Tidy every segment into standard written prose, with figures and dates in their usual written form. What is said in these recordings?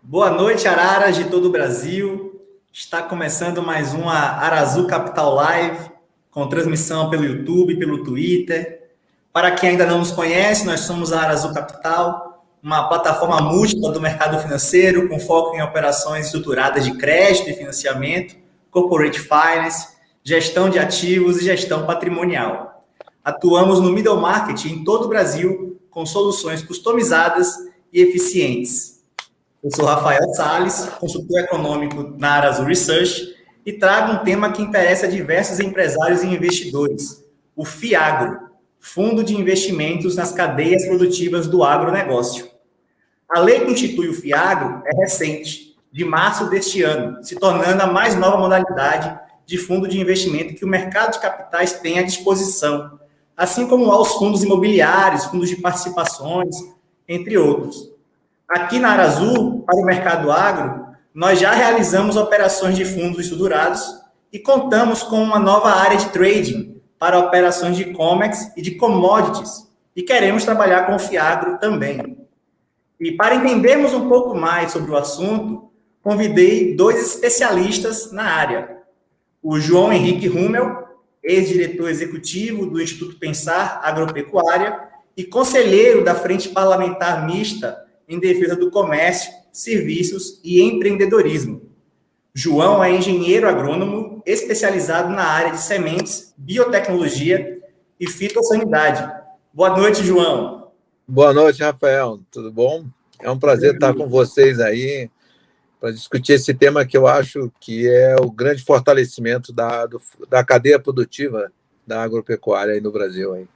Boa noite, Araras de todo o Brasil. Está começando mais uma Arazu Capital Live, com transmissão pelo YouTube, pelo Twitter. Para quem ainda não nos conhece, nós somos a Arazu Capital, uma plataforma múltipla do mercado financeiro, com foco em operações estruturadas de crédito e financiamento, corporate finance, gestão de ativos e gestão patrimonial. Atuamos no middle market em todo o Brasil, com soluções customizadas e eficientes. Eu sou Rafael Salles, consultor econômico na Arazu Research, e trago um tema que interessa a diversos empresários e investidores, o FIAGRO, Fundo de Investimentos nas Cadeias Produtivas do Agronegócio. A lei que institui o FIAGRO é recente, de março deste ano, se tornando a mais nova modalidade de fundo de investimento que o mercado de capitais tem à disposição, assim como aos fundos imobiliários, fundos de participações, entre outros. Aqui na Arazu, para o mercado agro, nós já realizamos operações de fundos estruturados e contamos com uma nova área de trading para operações de COMEX e de commodities, e queremos trabalhar com o FIAGRO também. E para entendermos um pouco mais sobre o assunto, convidei dois especialistas na área. O João Henrique Rummel, ex-diretor executivo do Instituto Pensar Agropecuária e conselheiro da Frente Parlamentar Mista em defesa do comércio, serviços e empreendedorismo. João é engenheiro agrônomo especializado na área de sementes, biotecnologia e fitossanidade. Boa noite, João. Boa noite, Rafael. Tudo bom? É um prazer estar com vocês aí para discutir esse tema que eu acho que é o grande fortalecimento da cadeia produtiva da agropecuária aí no Brasil. Aí.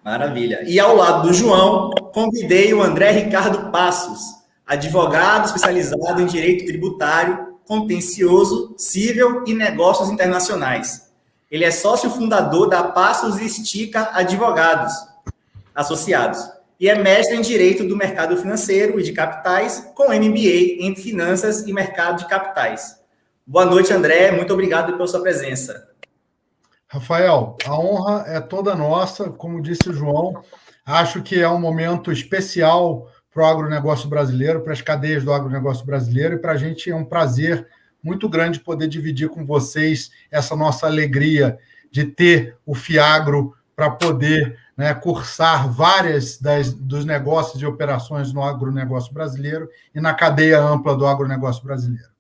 Maravilha. E ao lado do João, convidei o André Ricardo Passos, advogado especializado em direito tributário, contencioso, civil e negócios internacionais. Ele é sócio fundador da Passos e Estica Advogados Associados e é mestre em direito do mercado financeiro e de capitais, com MBA em finanças e mercado de capitais. Boa noite, André. Muito obrigado pela sua presença. Rafael, a honra é toda nossa, como disse o João, acho que é um momento especial para o agronegócio brasileiro, para as cadeias do agronegócio brasileiro, e para a gente é um prazer muito grande poder dividir com vocês essa nossa alegria de ter o FIAGRO para poder cursar várias dos negócios e operações no agronegócio brasileiro e na cadeia ampla do agronegócio brasileiro.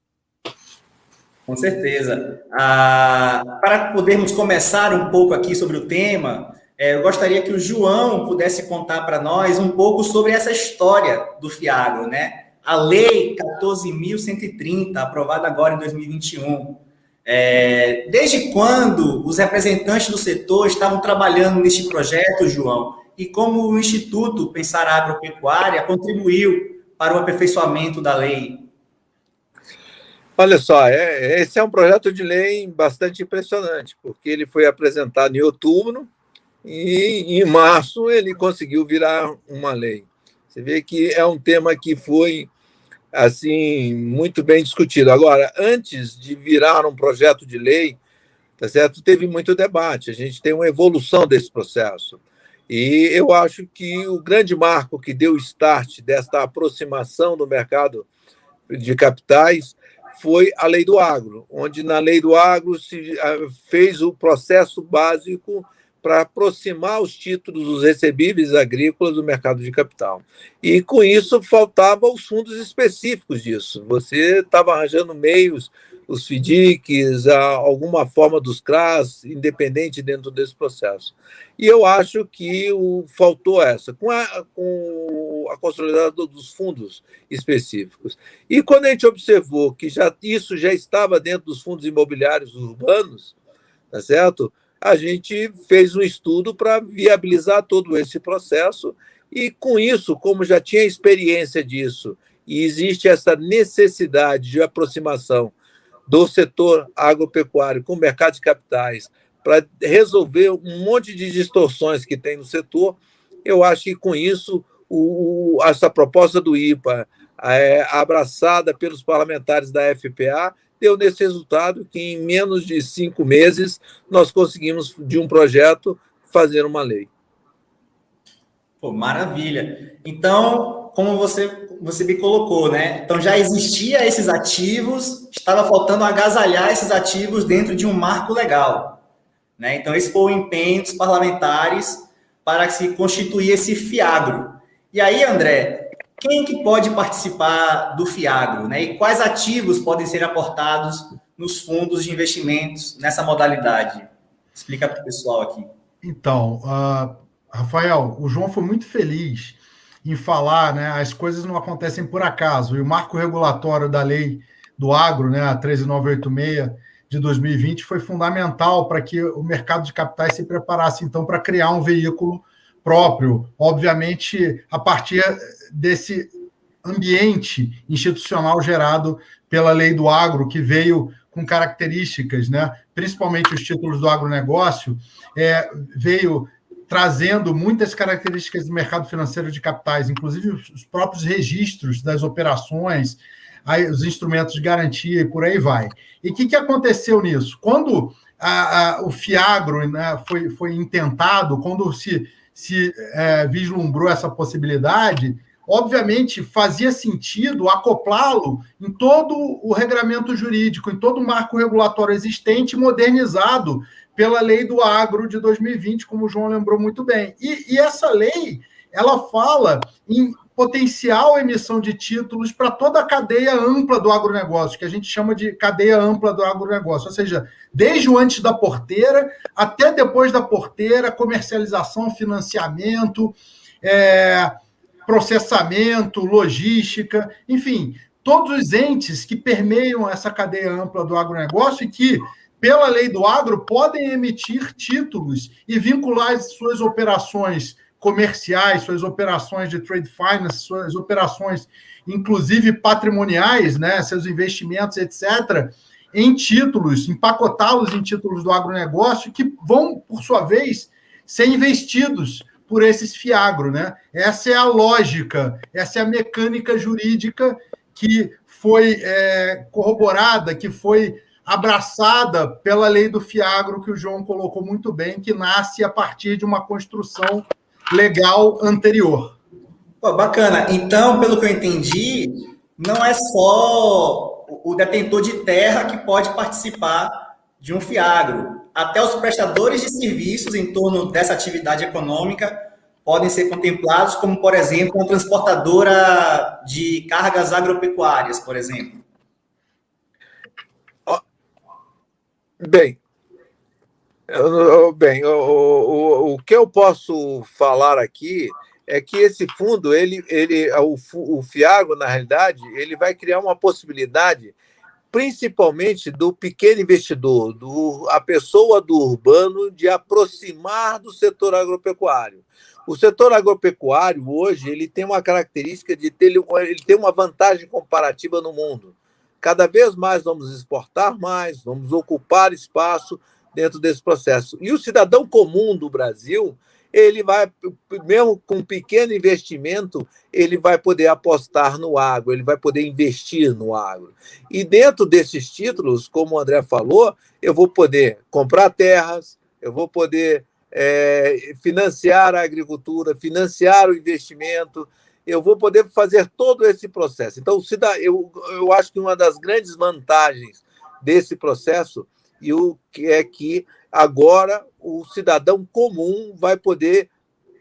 Com certeza. Para podermos começar um pouco aqui sobre o tema, eu gostaria que o João pudesse contar para nós um pouco sobre essa história do FIAGRO, né? A Lei 14.130, aprovada agora em 2021. Desde quando os representantes do setor estavam trabalhando neste projeto, João? E como o Instituto Pensar Agropecuária contribuiu para o aperfeiçoamento da lei? Olha só, esse é um projeto de lei bastante impressionante, porque ele foi apresentado em outubro e em março ele conseguiu virar uma lei. Você vê que é um tema que foi assim muito bem discutido. Agora, antes de virar um projeto de lei, tá certo? Teve muito debate. A gente tem uma evolução desse processo. E eu acho que o grande marco que deu o start desta aproximação do mercado de capitais foi a Lei do Agro, onde na Lei do Agro se fez o processo básico para aproximar os títulos dos recebíveis agrícolas do mercado de capital. E, com isso, faltavam os fundos específicos disso. Você estava arranjando meios, os FDICs, alguma forma dos CRAs, independente dentro desse processo. E eu acho que faltou essa, com a consolidada dos fundos específicos. E quando a gente observou que isso já estava dentro dos fundos imobiliários urbanos, tá certo? A gente fez um estudo para viabilizar todo esse processo e, com isso, como já tinha experiência disso e existe essa necessidade de aproximação do setor agropecuário com o mercado de capitais para resolver um monte de distorções que tem no setor, eu acho que, com isso, essa proposta do IPA, abraçada pelos parlamentares da FPA, deu nesse resultado que, em menos de 5 meses, nós conseguimos, de um projeto, fazer uma lei. Pô, maravilha. Então, como você você me colocou, né? Então já existia esses ativos, estava faltando agasalhar esses ativos dentro de um marco legal, né? Então esse foi o empenho dos parlamentares para se constituir esse FIAGRO. E aí, André, quem que pode participar do FIAGRO, né? E quais ativos podem ser aportados nos fundos de investimentos nessa modalidade? Explica para o pessoal aqui. Então, Rafael, o João foi muito feliz em falar, né? As coisas não acontecem por acaso. E o marco regulatório da lei do agro, né, a 13986 de 2020, foi fundamental para que o mercado de capitais se preparasse, então, para criar um veículo próprio, obviamente, a partir desse ambiente institucional gerado pela lei do agro, que veio com características, né? Principalmente os títulos do agronegócio, veio trazendo muitas características do mercado financeiro de capitais, inclusive os próprios registros das operações, os instrumentos de garantia e por aí vai. E o que aconteceu nisso? Quando o FIAGRO, né, foi intentado, quando se vislumbrou essa possibilidade, obviamente fazia sentido acoplá-lo em todo o regramento jurídico, em todo o marco regulatório existente, modernizado pela lei do agro de 2020, como o João lembrou muito bem. E essa lei, ela fala em potencial emissão de títulos para toda a cadeia ampla do agronegócio, que a gente chama de cadeia ampla do agronegócio, ou seja, desde o antes da porteira até depois da porteira, comercialização, financiamento, processamento, logística, enfim, todos os entes que permeiam essa cadeia ampla do agronegócio e que, pela lei do agro, podem emitir títulos e vincular as suas operações comerciais, suas operações de trade finance, suas operações, inclusive patrimoniais, né, seus investimentos, etc., em títulos, empacotá-los em títulos do agronegócio que vão, por sua vez, ser investidos por esses FIAGRO, né? Essa é a lógica, essa é a mecânica jurídica que foi corroborada, que foi abraçada pela lei do FIAGRO, que o João colocou muito bem, que nasce a partir de uma construção legal anterior. Pô, bacana. Então, pelo que eu entendi, não é só o detentor de terra que pode participar de um FIAGRO. Até os prestadores de serviços em torno dessa atividade econômica podem ser contemplados, como, por exemplo, uma transportadora de cargas agropecuárias, por exemplo. Bem, o que eu posso falar aqui é que esse fundo, o FIAGRO, na realidade, ele vai criar uma possibilidade, principalmente do pequeno investidor, a pessoa do urbano, de aproximar do setor agropecuário. O setor agropecuário, hoje, ele tem uma característica de ele tem uma vantagem comparativa no mundo. Cada vez mais vamos exportar mais, vamos ocupar espaço dentro desse processo. E o cidadão comum do Brasil, ele vai, mesmo com um pequeno investimento, ele vai poder apostar no agro, ele vai poder investir no agro. E dentro desses títulos, como o André falou, eu vou poder comprar terras, eu vou poder financiar a agricultura, financiar o investimento, eu vou poder fazer todo esse processo. Então, eu acho que uma das grandes vantagens desse processo é que agora o cidadão comum vai poder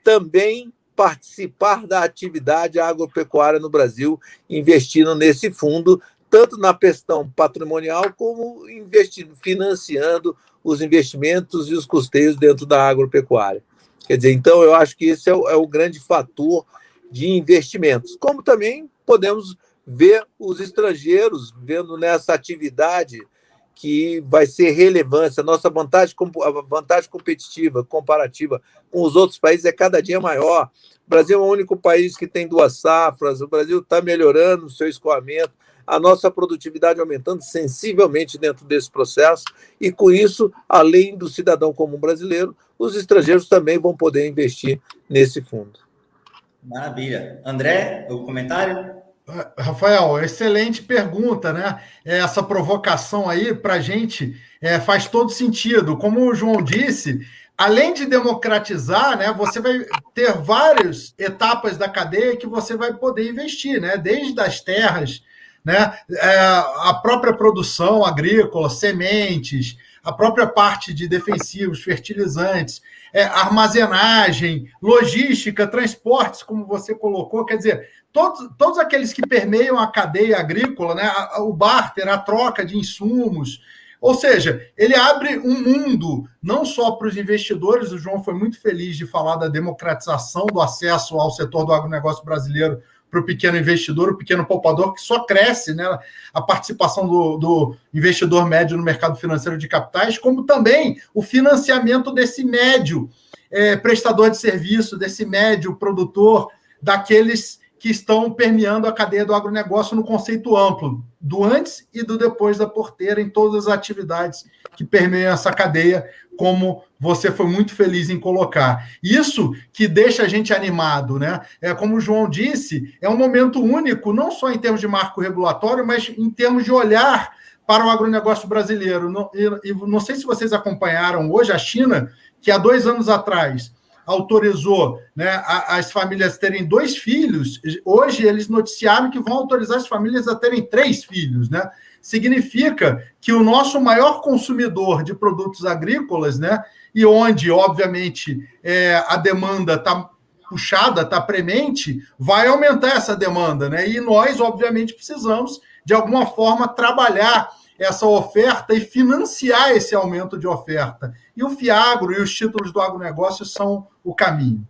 também participar da atividade agropecuária no Brasil, investindo nesse fundo, tanto na questão patrimonial como financiando os investimentos e os custeios dentro da agropecuária. Quer dizer, então, eu acho que esse é o grande fator de investimentos. Como também podemos ver os estrangeiros vendo nessa atividade que vai ser relevância. A nossa vantagem competitiva, comparativa com os outros países é cada dia maior. O Brasil é o único país que tem 2 safras, o Brasil está melhorando o seu escoamento, a nossa produtividade aumentando sensivelmente dentro desse processo, e com isso, além do cidadão comum brasileiro, os estrangeiros também vão poder investir nesse fundo. Maravilha. André, o comentário? Rafael, excelente pergunta, né? Essa provocação aí para a gente faz todo sentido. Como o João disse, além de democratizar, né, você vai ter várias etapas da cadeia que você vai poder investir, né, desde as terras, né, a própria produção agrícola, sementes, a própria parte de defensivos, fertilizantes, armazenagem, logística, transportes, como você colocou, quer dizer, todos aqueles que permeiam a cadeia agrícola, né, o barter, a troca de insumos. Ou seja, ele abre um mundo não só para os investidores, o João foi muito feliz de falar da democratização do acesso ao setor do agronegócio brasileiro para o pequeno investidor, o pequeno poupador, que só cresce, né, a participação do investidor médio no mercado financeiro de capitais, como também o financiamento desse médio prestador de serviço, desse médio produtor, daqueles que estão permeando a cadeia do agronegócio no conceito amplo, do antes e do depois da porteira, em todas as atividades que permeiam essa cadeia, como você foi muito feliz em colocar. Isso que deixa a gente animado, né? Como o João disse, é um momento único, não só em termos de marco regulatório, mas em termos de olhar para o agronegócio brasileiro. Não sei se vocês acompanharam hoje a China, que há 2 anos atrás autorizou, né, as famílias terem 2 filhos, hoje eles noticiaram que vão autorizar as famílias a terem 3 filhos, né? Significa que o nosso maior consumidor de produtos agrícolas, né, e onde, obviamente, a demanda está puxada, está premente, vai aumentar essa demanda, né? E nós, obviamente, precisamos, de alguma forma, trabalhar essa oferta e financiar esse aumento de oferta. E o FIAGRO e os títulos do agronegócio são o caminho.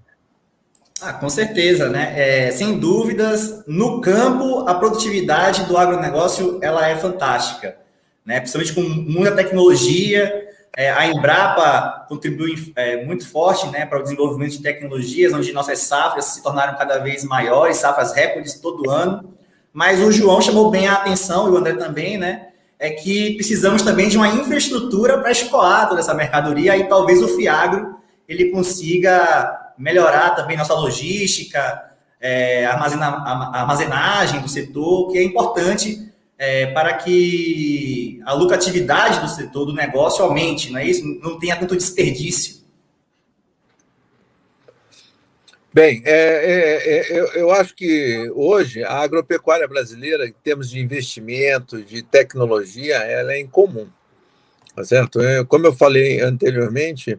Com certeza, né? Sem dúvidas, no campo, a produtividade do agronegócio ela é fantástica, né? Principalmente com muita tecnologia. A Embrapa contribui muito forte, né, para o desenvolvimento de tecnologias, onde nossas safras se tornaram cada vez maiores, safras recordes todo ano. Mas o João chamou bem a atenção, e o André também, né? É que precisamos também de uma infraestrutura para escoar toda essa mercadoria, e talvez o FIAGRO ele consiga melhorar também nossa logística, armazenagem do setor, que é importante para que a lucratividade do setor, do negócio, aumente, não é isso? Não tenha tanto desperdício. Bem, eu acho que hoje a agropecuária brasileira, em termos de investimento, de tecnologia, ela é incomum, tá certo? Como eu falei anteriormente,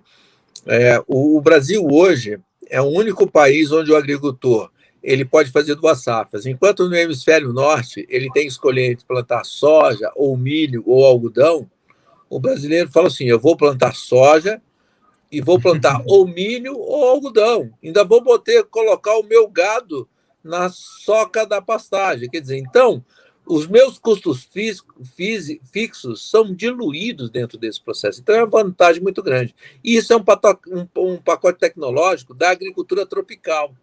o Brasil hoje é o único país onde o agricultor ele pode fazer 2 safras. Enquanto no hemisfério norte ele tem que escolher entre plantar soja, ou milho, ou algodão, o brasileiro fala assim, eu vou plantar soja, e vou plantar ou milho ou algodão. Ainda vou colocar o meu gado na soca da pastagem. Quer dizer, então, os meus custos fixos são diluídos dentro desse processo. Então, é uma vantagem muito grande. E isso é um pacote tecnológico da agricultura tropical.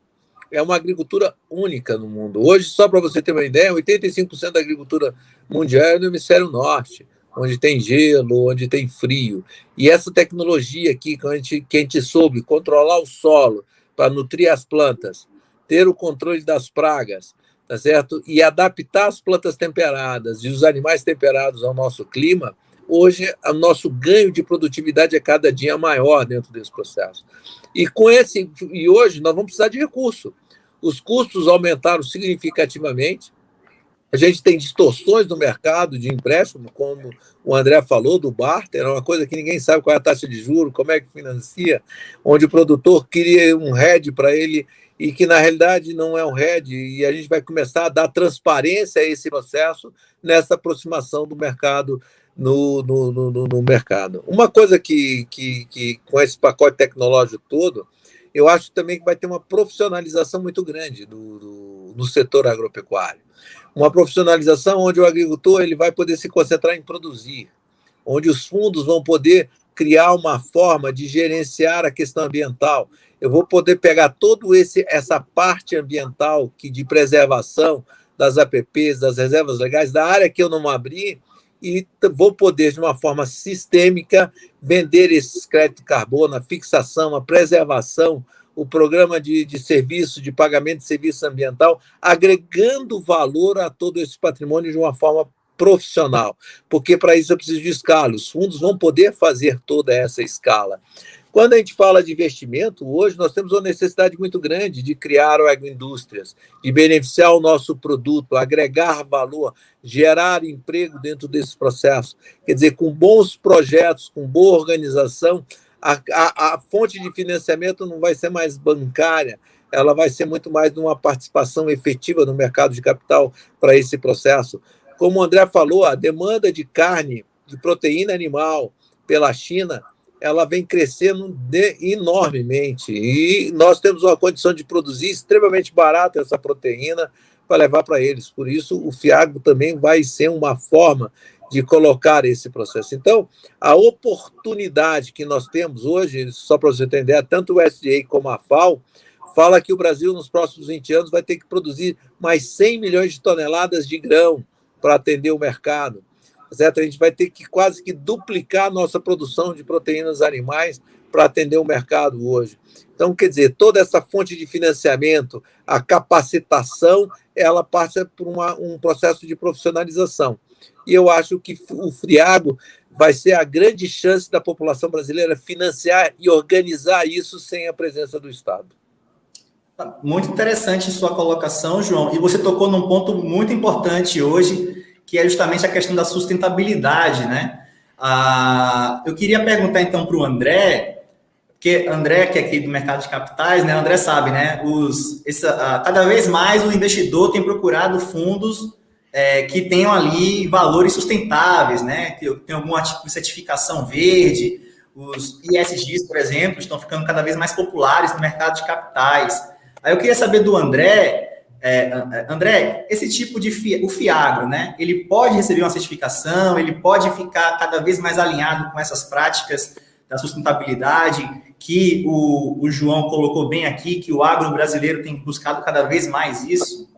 É uma agricultura única no mundo. Hoje, só para você ter uma ideia, 85% da agricultura mundial é no hemisfério norte, onde tem gelo, onde tem frio. E essa tecnologia aqui, que a gente soube controlar o solo para nutrir as plantas, ter o controle das pragas, tá certo? E adaptar as plantas temperadas e os animais temperados ao nosso clima, hoje o nosso ganho de produtividade é cada dia maior dentro desse processo. E hoje nós vamos precisar de recurso. Os custos aumentaram significativamente. A gente tem distorções no mercado de empréstimo, como o André falou, do barter, é uma coisa que ninguém sabe qual é a taxa de juros, como é que financia, onde o produtor cria um hedge para ele e que, na realidade, não é um hedge, e a gente vai começar a dar transparência a esse processo nessa aproximação do mercado no mercado. Uma coisa que com esse pacote tecnológico todo, eu acho também que vai ter uma profissionalização muito grande no setor agropecuário. Uma profissionalização onde o agricultor ele vai poder se concentrar em produzir, onde os fundos vão poder criar uma forma de gerenciar a questão ambiental. Eu vou poder pegar toda essa parte ambiental de preservação das APPs, das reservas legais, da área que eu não abri, e vou poder, de uma forma sistêmica, vender esses créditos de carbono, a fixação, a preservação, o programa de serviço, de pagamento de serviço ambiental, agregando valor a todo esse patrimônio de uma forma profissional, porque para isso eu preciso de escala, os fundos vão poder fazer toda essa escala. Quando a gente fala de investimento, hoje nós temos uma necessidade muito grande de criar agroindústrias, de beneficiar o nosso produto, agregar valor, gerar emprego dentro desse processo. Quer dizer, com bons projetos, com boa organização, a fonte de financiamento não vai ser mais bancária, ela vai ser muito mais de uma participação efetiva no mercado de capital para esse processo. Como o André falou, a demanda de carne, de proteína animal pela China, ela vem crescendo enormemente. E nós temos uma condição de produzir extremamente barata essa proteína para levar para eles. Por isso, o FIAGRO também vai ser uma forma de colocar esse processo. Então, a oportunidade que nós temos hoje, só para você entender, tanto o SDA como a FAO, fala que o Brasil, nos próximos 20 anos, vai ter que produzir mais 100 milhões de toneladas de grão para atender o mercado. Certo? A gente vai ter que quase que duplicar a nossa produção de proteínas animais para atender o mercado hoje. Então, quer dizer, toda essa fonte de financiamento, a capacitação, ela passa por um processo de profissionalização. E eu acho que o FIAGRO vai ser a grande chance da população brasileira financiar e organizar isso sem a presença do Estado. Muito interessante sua colocação, João. E você tocou num ponto muito importante hoje, que é justamente a questão da sustentabilidade, né? Eu queria perguntar, então, para o André, porque André, que é aqui do mercado de capitais, né? André sabe, né? Cada vez mais o investidor tem procurado fundos que tenham ali valores sustentáveis, né? Que tem algum tipo de certificação verde. Os ESGs, por exemplo, estão ficando cada vez mais populares no mercado de capitais. Aí eu queria saber do André, André, esse tipo o FIAGRO, né? Ele pode receber uma certificação, ele pode ficar cada vez mais alinhado com essas práticas da sustentabilidade, que o João colocou bem aqui, que o agro brasileiro tem buscado cada vez mais isso?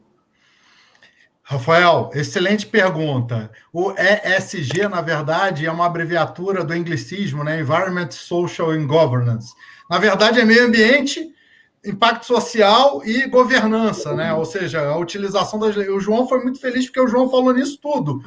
Rafael, excelente pergunta. O ESG, na verdade, é uma abreviatura do anglicismo, né? Environment, Social and Governance. Na verdade, é meio ambiente, impacto social e governança, né? Ou seja, a utilização das leis. O João foi muito feliz porque o João falou nisso tudo.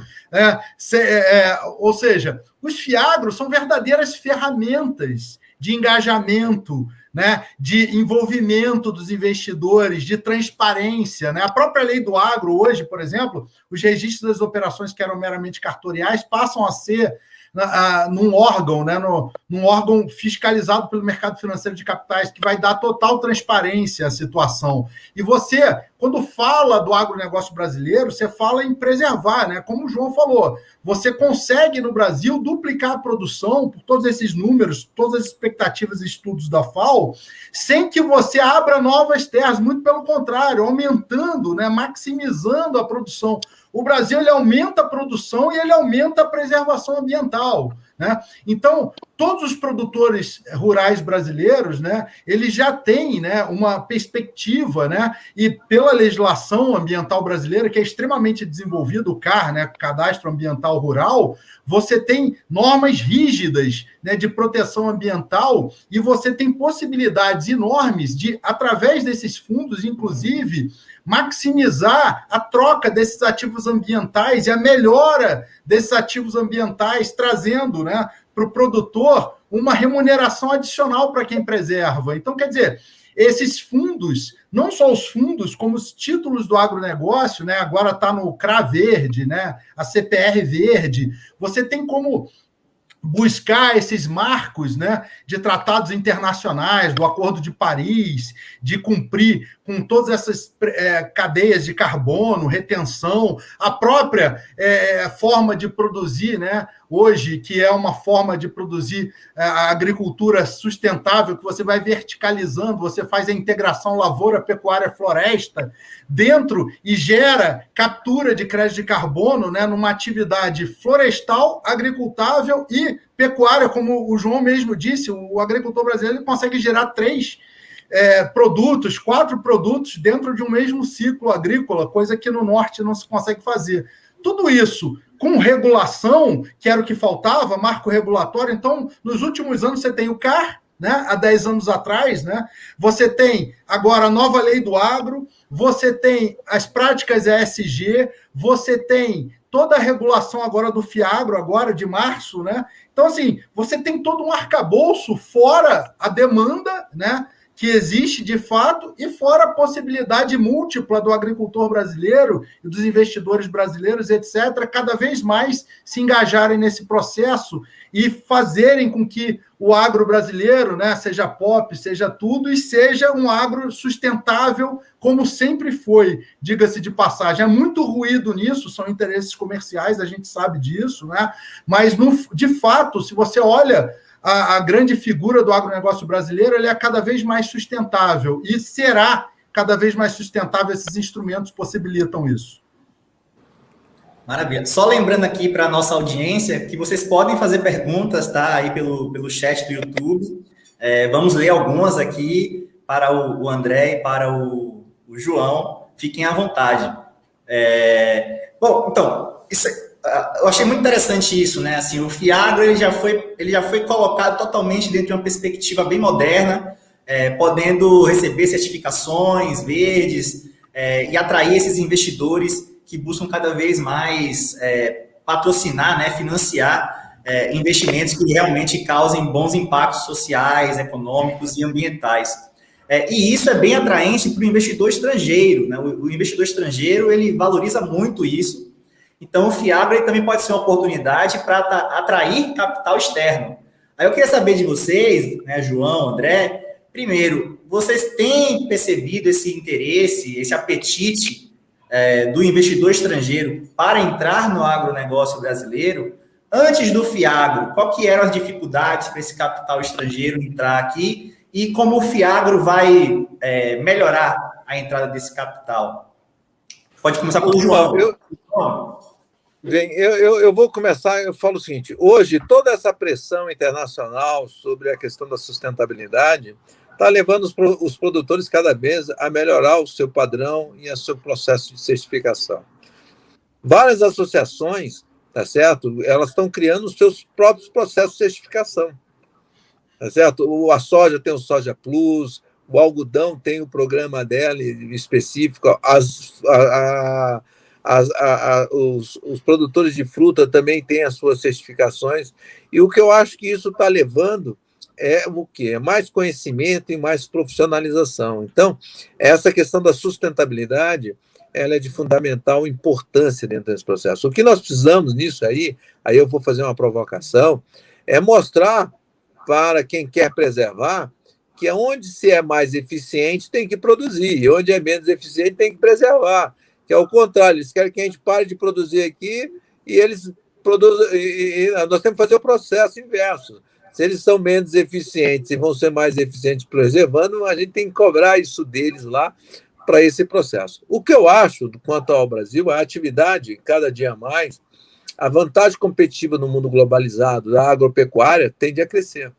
Ou seja, os FIAGROs são verdadeiras ferramentas de engajamento, né, de envolvimento dos investidores, de transparência, né? A própria lei do agro hoje, por exemplo, os registros das operações que eram meramente cartoriais passam a ser num órgão, né, num órgão fiscalizado pelo mercado financeiro de capitais, que vai dar total transparência à situação. E você, quando fala do agronegócio brasileiro, você fala em preservar, né? Como o João falou, você consegue no Brasil duplicar a produção por todos esses números, todas as expectativas e estudos da FAO, sem que você abra novas terras, muito pelo contrário, aumentando, né, maximizando a produção. O Brasil ele aumenta a produção e ele aumenta a preservação ambiental, né? Então, todos os produtores rurais brasileiros, né, eles já têm, né, uma perspectiva, né, e pela legislação ambiental brasileira, que é extremamente desenvolvida, o CAR, né, Cadastro Ambiental Rural, você tem normas rígidas, né, de proteção ambiental e você tem possibilidades enormes de, através desses fundos, inclusive, maximizar a troca desses ativos ambientais e a melhora desses ativos ambientais, trazendo, né, para o produtor uma remuneração adicional para quem preserva. Então, quer dizer, esses fundos, não só os fundos, como os títulos do agronegócio, né, agora está no CRA Verde, né, a CPR Verde, você tem como buscar esses marcos, né, de tratados internacionais, do Acordo de Paris, de cumprir com todas essas cadeias de carbono, retenção, a própria forma de produzir, né, hoje, que é uma forma de produzir a agricultura sustentável, que você vai verticalizando, você faz a integração lavoura, pecuária, floresta dentro e gera captura de crédito de carbono, né, numa atividade florestal, agricultável e pecuária, como o João mesmo disse, o agricultor brasileiro consegue gerar 4 produtos dentro de um mesmo ciclo agrícola, coisa que no norte não se consegue fazer. Tudo isso com regulação, que era o que faltava, marco regulatório. Então, nos últimos anos, você tem o CAR, né, há 10 anos atrás, né? Você tem agora a nova lei do agro, você tem as práticas ESG, você tem toda a regulação agora do Fiagro, agora de março, né? Então, assim, você tem todo um arcabouço fora a demanda, né, que existe de fato, e fora a possibilidade múltipla do agricultor brasileiro e dos investidores brasileiros, etc., cada vez mais se engajarem nesse processo e fazerem com que o agro brasileiro, né, seja pop, seja tudo, e seja um agro sustentável, como sempre foi, diga-se de passagem. Há muito ruído nisso, são interesses comerciais, a gente sabe disso, né? Mas, de fato, se você olha a grande figura do agronegócio brasileiro, ele é cada vez mais sustentável, e será cada vez mais sustentável. Esses instrumentos possibilitam isso. Maravilha. Só lembrando aqui para a nossa audiência que vocês podem fazer perguntas, tá? Aí pelo chat do YouTube. Vamos ler algumas aqui para o André e para o João. Fiquem à vontade. Bom, então, eu achei muito interessante isso, né? Assim, o Fiagro ele já foi colocado totalmente dentro de uma perspectiva bem moderna, podendo receber certificações verdes e atrair esses investidores que buscam cada vez mais patrocinar, né, financiar investimentos que realmente causem bons impactos sociais, econômicos e ambientais. E isso é bem atraente para o investidor estrangeiro, né? O investidor estrangeiro ele valoriza muito isso. Então, o Fiagro também pode ser uma oportunidade para atrair capital externo. Aí eu queria saber de vocês, né, João, André, primeiro, vocês têm percebido esse interesse, esse apetite do investidor estrangeiro para entrar no agronegócio brasileiro? Antes do Fiagro, qual que eram as dificuldades para esse capital estrangeiro entrar aqui e como o Fiagro vai melhorar a entrada desse capital? Pode começar pelo João. Eu vou começar, eu falo o seguinte, hoje toda essa pressão internacional sobre a questão da sustentabilidade está levando os produtores cada vez a melhorar o seu padrão e o seu processo de certificação. Várias associações, tá certo? Elas estão criando os seus próprios processos de certificação, tá certo? A soja tem o Soja Plus, o algodão tem o programa dela específico, os produtores de fruta também têm as suas certificações, e o que eu acho que isso está levando é o quê? É mais conhecimento e mais profissionalização. Então, essa questão da sustentabilidade, ela é de fundamental importância dentro desse processo. O que nós precisamos nisso aí eu vou fazer uma provocação, é mostrar para quem quer preservar que onde se é mais eficiente tem que produzir, e onde é menos eficiente tem que preservar. Que é o contrário, eles querem que a gente pare de produzir aqui e eles produzem. E nós temos que fazer o processo inverso. Se eles são menos eficientes e vão ser mais eficientes preservando, a gente tem que cobrar isso deles lá para esse processo. O que eu acho, quanto ao Brasil, a atividade, cada dia mais, a vantagem competitiva no mundo globalizado da agropecuária tende a crescer.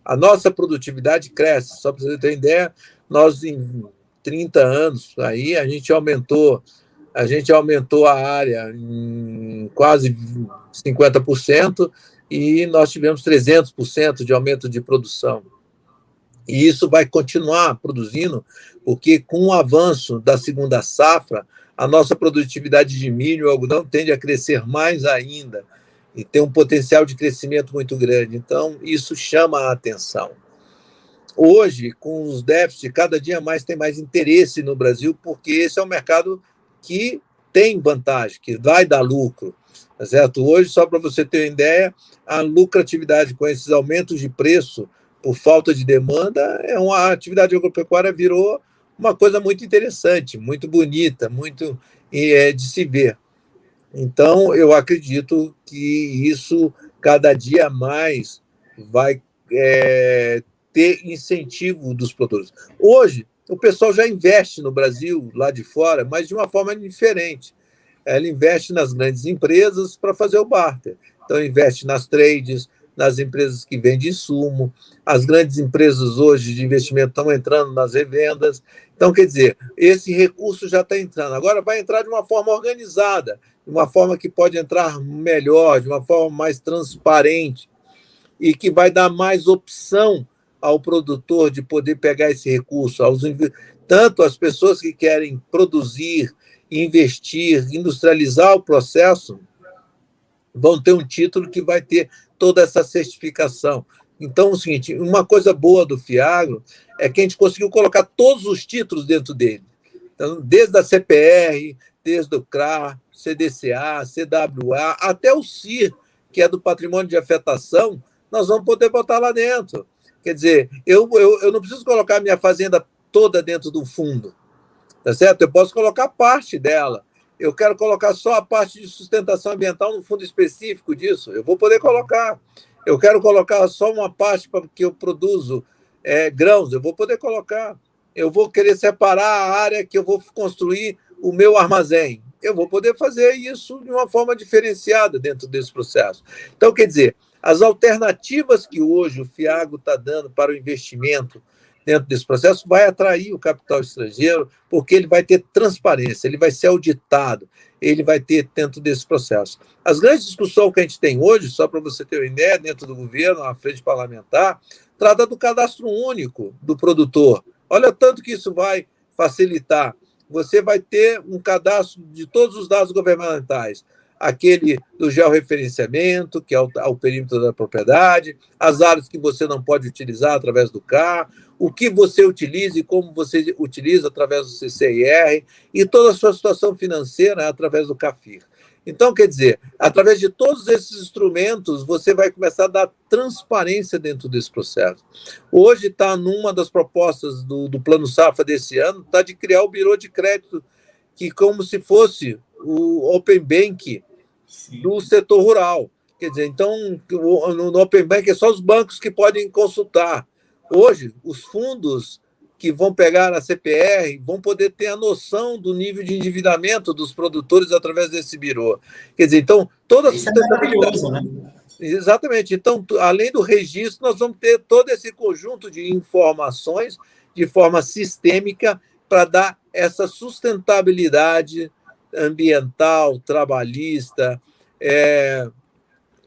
A nossa produtividade cresce. Só para você ter ideia, nós em 30 anos, aí a gente aumentou a área em quase 50%, e nós tivemos 300% de aumento de produção. E isso vai continuar produzindo, porque com o avanço da segunda safra, a nossa produtividade de milho e algodão tende a crescer mais ainda, e tem um potencial de crescimento muito grande. Então, isso chama a atenção. Hoje, com os déficits, cada dia mais tem mais interesse no Brasil, porque esse é um mercado que tem vantagem, que vai dar lucro. Tá certo? Hoje, só para você ter uma ideia, a lucratividade com esses aumentos de preço por falta de demanda, a atividade agropecuária virou uma coisa muito interessante, muito bonita, muito de se ver. Então, eu acredito que isso cada dia mais vai ter incentivo dos produtores. Hoje, o pessoal já investe no Brasil, lá de fora, mas de uma forma diferente. Ela investe nas grandes empresas para fazer o barter. Então, investe nas trades, nas empresas que vendem insumo. As grandes empresas hoje de investimento estão entrando nas revendas. Então, quer dizer, esse recurso já está entrando. Agora vai entrar de uma forma organizada, de uma forma que pode entrar melhor, de uma forma mais transparente, e que vai dar mais opção ao produtor de poder pegar esse recurso, tanto as pessoas que querem produzir investir, industrializar o processo, vão ter um título que vai ter toda essa certificação. Então, é o seguinte, uma coisa boa do FIAGRO é que a gente conseguiu colocar todos os títulos dentro dele. Então, desde a CPR, desde o CRA, CDCA, CWA, até o CIR, que é do patrimônio de afetação, nós vamos poder botar lá dentro. Quer dizer, eu não preciso colocar a minha fazenda toda dentro do fundo, tá certo? Eu posso colocar parte dela. Eu quero colocar só a parte de sustentação ambiental no fundo específico disso, eu vou poder colocar. Eu quero colocar só uma parte para que eu produzo grãos, eu vou poder colocar. Eu vou querer separar a área que eu vou construir o meu armazém. Eu vou poder fazer isso de uma forma diferenciada dentro desse processo. Então, quer dizer, as alternativas que hoje o FIAGRO está dando para o investimento dentro desse processo vai atrair o capital estrangeiro, porque ele vai ter transparência, ele vai ser auditado, ele vai ter dentro desse processo. As grandes discussões que a gente tem hoje, só para você ter uma ideia, dentro do governo, na frente parlamentar, trata do cadastro único do produtor. Olha tanto que isso vai facilitar. Você vai ter um cadastro de todos os dados governamentais, aquele do georreferenciamento, que é o perímetro da propriedade, as áreas que você não pode utilizar através do CAR, o que você utiliza e como você utiliza através do CCIR, e toda a sua situação financeira através do CAFIR. Então, quer dizer, através de todos esses instrumentos, você vai começar a dar transparência dentro desse processo. Hoje está numa das propostas do Plano Safra desse ano, está de criar o Birô de Crédito, que como se fosse o Open Bank do setor rural. Quer dizer, então, no Open Bank é só os bancos que podem consultar. Hoje, os fundos que vão pegar a CPR vão poder ter a noção do nível de endividamento dos produtores através desse birô. Quer dizer, então, toda a sustentabilidade... Isso é maravilhoso, né? Exatamente. Então, além do registro, nós vamos ter todo esse conjunto de informações de forma sistêmica para dar essa sustentabilidade ambiental, trabalhista,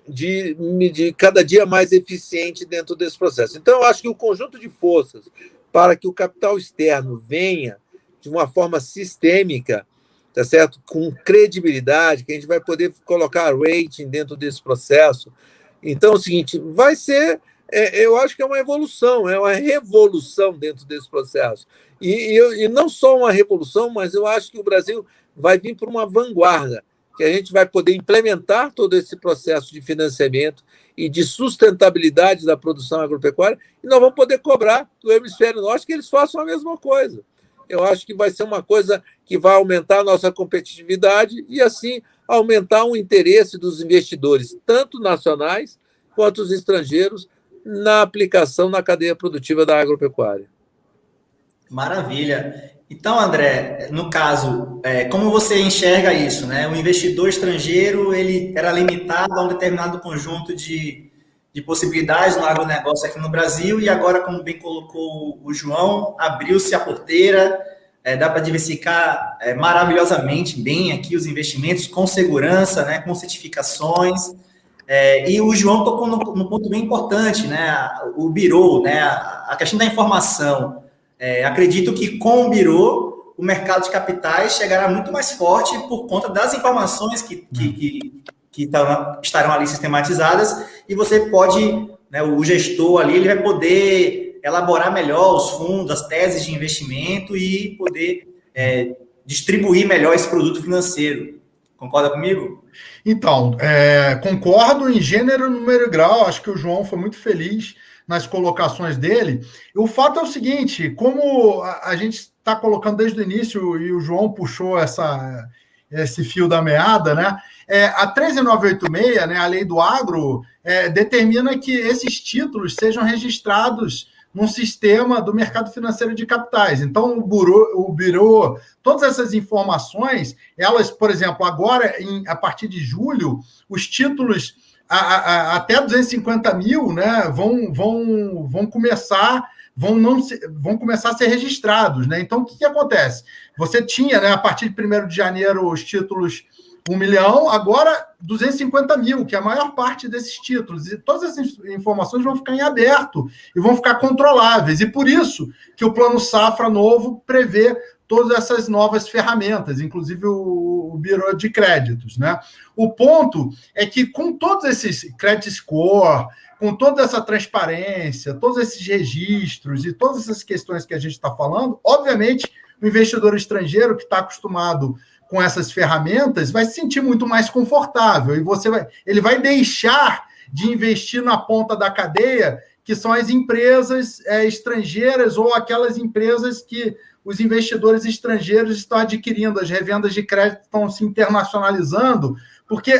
de cada dia mais eficiente dentro desse processo. Então, eu acho que o conjunto de forças para que o capital externo venha de uma forma sistêmica, tá certo? Com credibilidade, que a gente vai poder colocar rating dentro desse processo. Então, é o seguinte, vai ser, eu acho que é uma evolução, é uma revolução dentro desse processo. E não só uma revolução, mas eu acho que o Brasil vai vir para uma vanguarda, que a gente vai poder implementar todo esse processo de financiamento e de sustentabilidade da produção agropecuária, e nós vamos poder cobrar do hemisfério norte que eles façam a mesma coisa. Eu acho que vai ser uma coisa que vai aumentar a nossa competitividade e, assim, aumentar o interesse dos investidores, tanto nacionais quanto os estrangeiros, na aplicação na cadeia produtiva da agropecuária. Maravilha. Então, André, no caso, como você enxerga isso, né? O investidor estrangeiro ele era limitado a um determinado conjunto de possibilidades no agronegócio aqui no Brasil e agora, como bem colocou o João, abriu-se a porteira, dá para diversificar maravilhosamente bem aqui os investimentos com segurança, né? Com certificações. E o João tocou num ponto bem importante, né? O birô, né? A questão da informação. Acredito que com o birô, o mercado de capitais chegará muito mais forte por conta das informações que estarão ali sistematizadas e você pode, né, o gestor ali, ele vai poder elaborar melhor os fundos, as teses de investimento e poder distribuir melhor esse produto financeiro. Concorda comigo? Então, concordo em gênero, número e grau. Acho que o João foi muito feliz nas colocações dele. O fato é o seguinte, como a gente está colocando desde o início, e o João puxou esse fio da meada, né? A 13986, né, a lei do agro, determina que esses títulos sejam registrados num sistema do mercado financeiro de capitais. Então, o birô, todas essas informações, elas, por exemplo, agora, a partir de julho, os títulos até 250 mil, né, vão começar a ser registrados, né? Então, o que acontece? Você tinha, né, a partir de 1º de janeiro, os títulos 1 milhão, agora 250 mil, que é a maior parte desses títulos. E todas essas informações vão ficar em aberto e vão ficar controláveis. E por isso que o Plano Safra novo prevê todas essas novas ferramentas, inclusive o Bureau de Créditos, né? O ponto é que com todos esses credit score, com toda essa transparência, todos esses registros e todas essas questões que a gente está falando, obviamente, o investidor estrangeiro que está acostumado com essas ferramentas vai se sentir muito mais confortável e ele vai deixar de investir na ponta da cadeia, que são as empresas estrangeiras ou aquelas empresas que os investidores estrangeiros estão adquirindo, as revendas de crédito estão se internacionalizando. Por que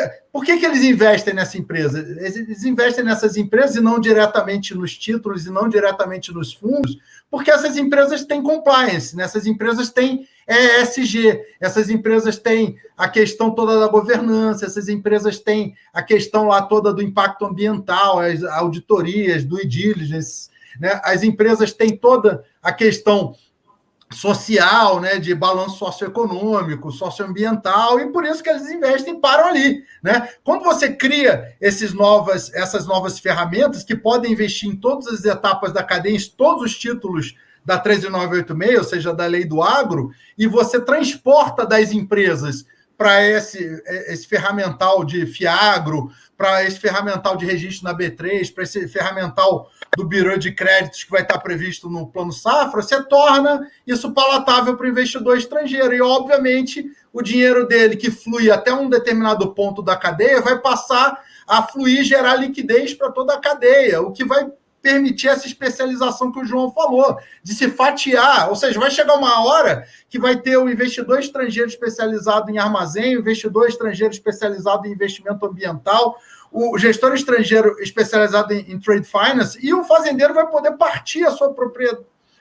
eles investem nessa empresa? Eles investem nessas empresas e não diretamente nos títulos e não diretamente nos fundos, porque essas empresas têm compliance, né? Essas empresas têm ESG, essas empresas têm a questão toda da governança, essas empresas têm a questão lá toda do impacto ambiental, as auditorias, do due diligence, né? As empresas têm toda a questão social, né, de balanço socioeconômico, socioambiental, e por isso que eles investem e param ali, né? Quando você cria essas novas ferramentas que podem investir em todas as etapas da cadeia, em todos os títulos da 13986, ou seja, da lei do agro, e você transporta das empresas para esse ferramental de FIAGRO, para esse ferramental de registro na B3, para esse ferramental do Bureau de Créditos que vai estar previsto no Plano Safra, você torna isso palatável para o investidor estrangeiro. E, obviamente, o dinheiro dele, que flui até um determinado ponto da cadeia, vai passar a fluir e gerar liquidez para toda a cadeia, o que vai permitir essa especialização que o João falou, de se fatiar, ou seja, vai chegar uma hora que vai ter o investidor estrangeiro especializado em armazém, o investidor estrangeiro especializado em investimento ambiental, o gestor estrangeiro especializado em trade finance, e o fazendeiro vai poder partir a sua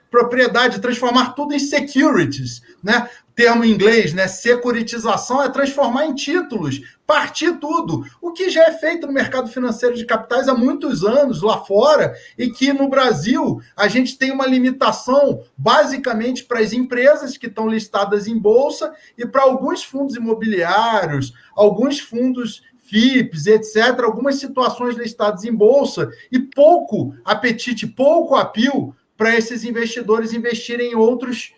propriedade, transformar tudo em securities, né? Termo em inglês, né? Securitização é transformar em títulos, partir tudo, o que já é feito no mercado financeiro de capitais há muitos anos lá fora, e que no Brasil a gente tem uma limitação basicamente para as empresas que estão listadas em bolsa e para alguns fundos imobiliários, alguns fundos FIPs, etc., algumas situações listadas em bolsa, e pouco apetite, pouco apio para esses investidores investirem em outros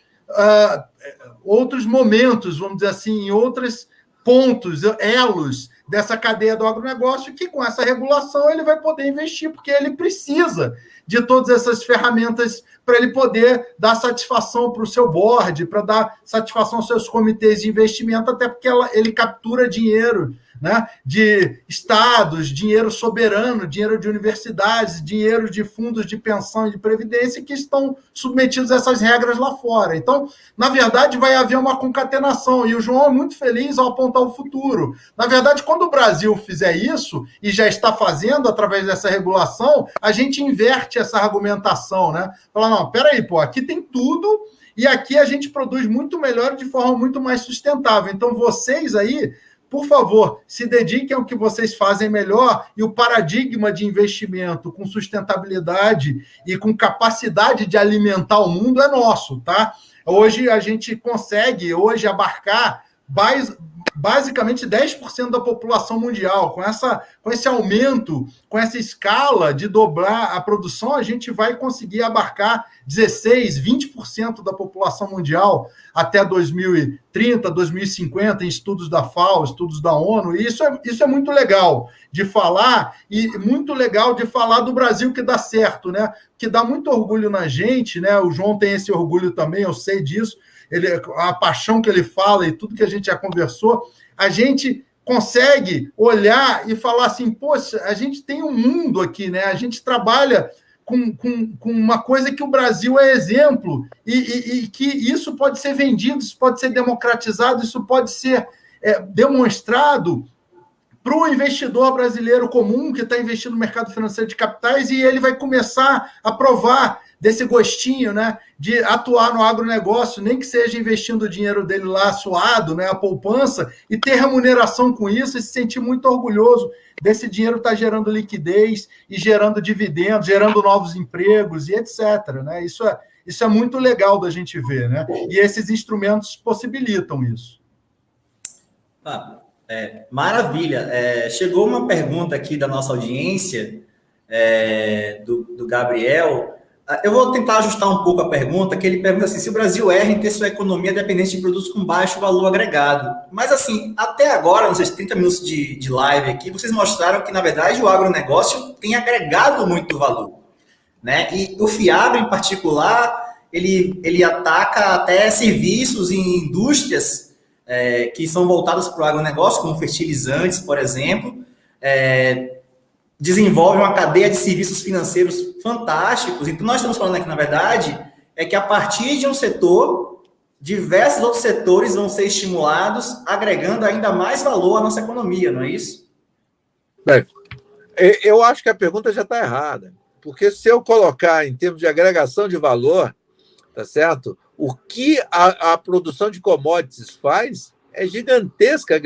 momentos, vamos dizer assim, em outros pontos, elos dessa cadeia do agronegócio, que com essa regulação ele vai poder investir, porque ele precisa de todas essas ferramentas para ele poder dar satisfação para o seu board, para dar satisfação aos seus comitês de investimento, até porque ele captura dinheiro, né, de estados, dinheiro soberano, dinheiro de universidades, dinheiro de fundos de pensão e de previdência que estão submetidos a essas regras lá fora. Então, na verdade, vai haver uma concatenação, e o João é muito feliz ao apontar o futuro. Na verdade, quando o Brasil fizer isso, e já está fazendo através dessa regulação, a gente inverte essa argumentação, né? Falar, não, peraí, pô, aqui tem tudo, e aqui a gente produz muito melhor de forma muito mais sustentável. Então, vocês aí, por favor, se dediquem ao que vocês fazem melhor, e o paradigma de investimento com sustentabilidade e com capacidade de alimentar o mundo é nosso, tá? Hoje a gente consegue abarcar basicamente 10% da população mundial. Com esse aumento, com essa escala de dobrar a produção, a gente vai conseguir abarcar 16%, 20% da população mundial até 2030, 2050, em estudos da FAO, estudos da ONU. E isso é muito legal de falar, e muito legal de falar do Brasil que dá certo, né? Que dá muito orgulho na gente, né? O João tem esse orgulho também, eu sei disso. A paixão que ele fala e tudo que a gente já conversou, a gente consegue olhar e falar assim, poxa, a gente tem um mundo aqui, né? A gente trabalha com uma coisa que o Brasil é exemplo, e que isso pode ser vendido, isso pode ser democratizado, isso pode ser demonstrado para o investidor brasileiro comum que está investindo no mercado financeiro de capitais, e ele vai começar a provar desse gostinho, né, de atuar no agronegócio, nem que seja investindo o dinheiro dele lá suado, né, a poupança, e ter remuneração com isso, e se sentir muito orgulhoso desse dinheiro estar gerando liquidez e gerando dividendos, gerando novos empregos e etc. Né? Isso é muito legal da gente ver, né? E esses instrumentos possibilitam isso. Maravilha. Chegou uma pergunta aqui da nossa audiência, do Gabriel. Eu vou tentar ajustar um pouco a pergunta, que ele pergunta assim, se o Brasil erra em ter sua economia dependente de produtos com baixo valor agregado. Mas assim, até agora, nos 30 minutos de live aqui, vocês mostraram que, na verdade, o agronegócio tem agregado muito valor, né? E o Fiagro, em particular, ele ataca até serviços em indústrias que são voltadas para o agronegócio, como fertilizantes, por exemplo, desenvolve uma cadeia de serviços financeiros fantásticos. Então, nós estamos falando aqui, na verdade, é que a partir de um setor, diversos outros setores vão ser estimulados, agregando ainda mais valor à nossa economia, não é isso? Bem, eu acho que a pergunta já está errada, porque se eu colocar em termos de agregação de valor, tá certo? O que a produção de commodities faz é gigantesca a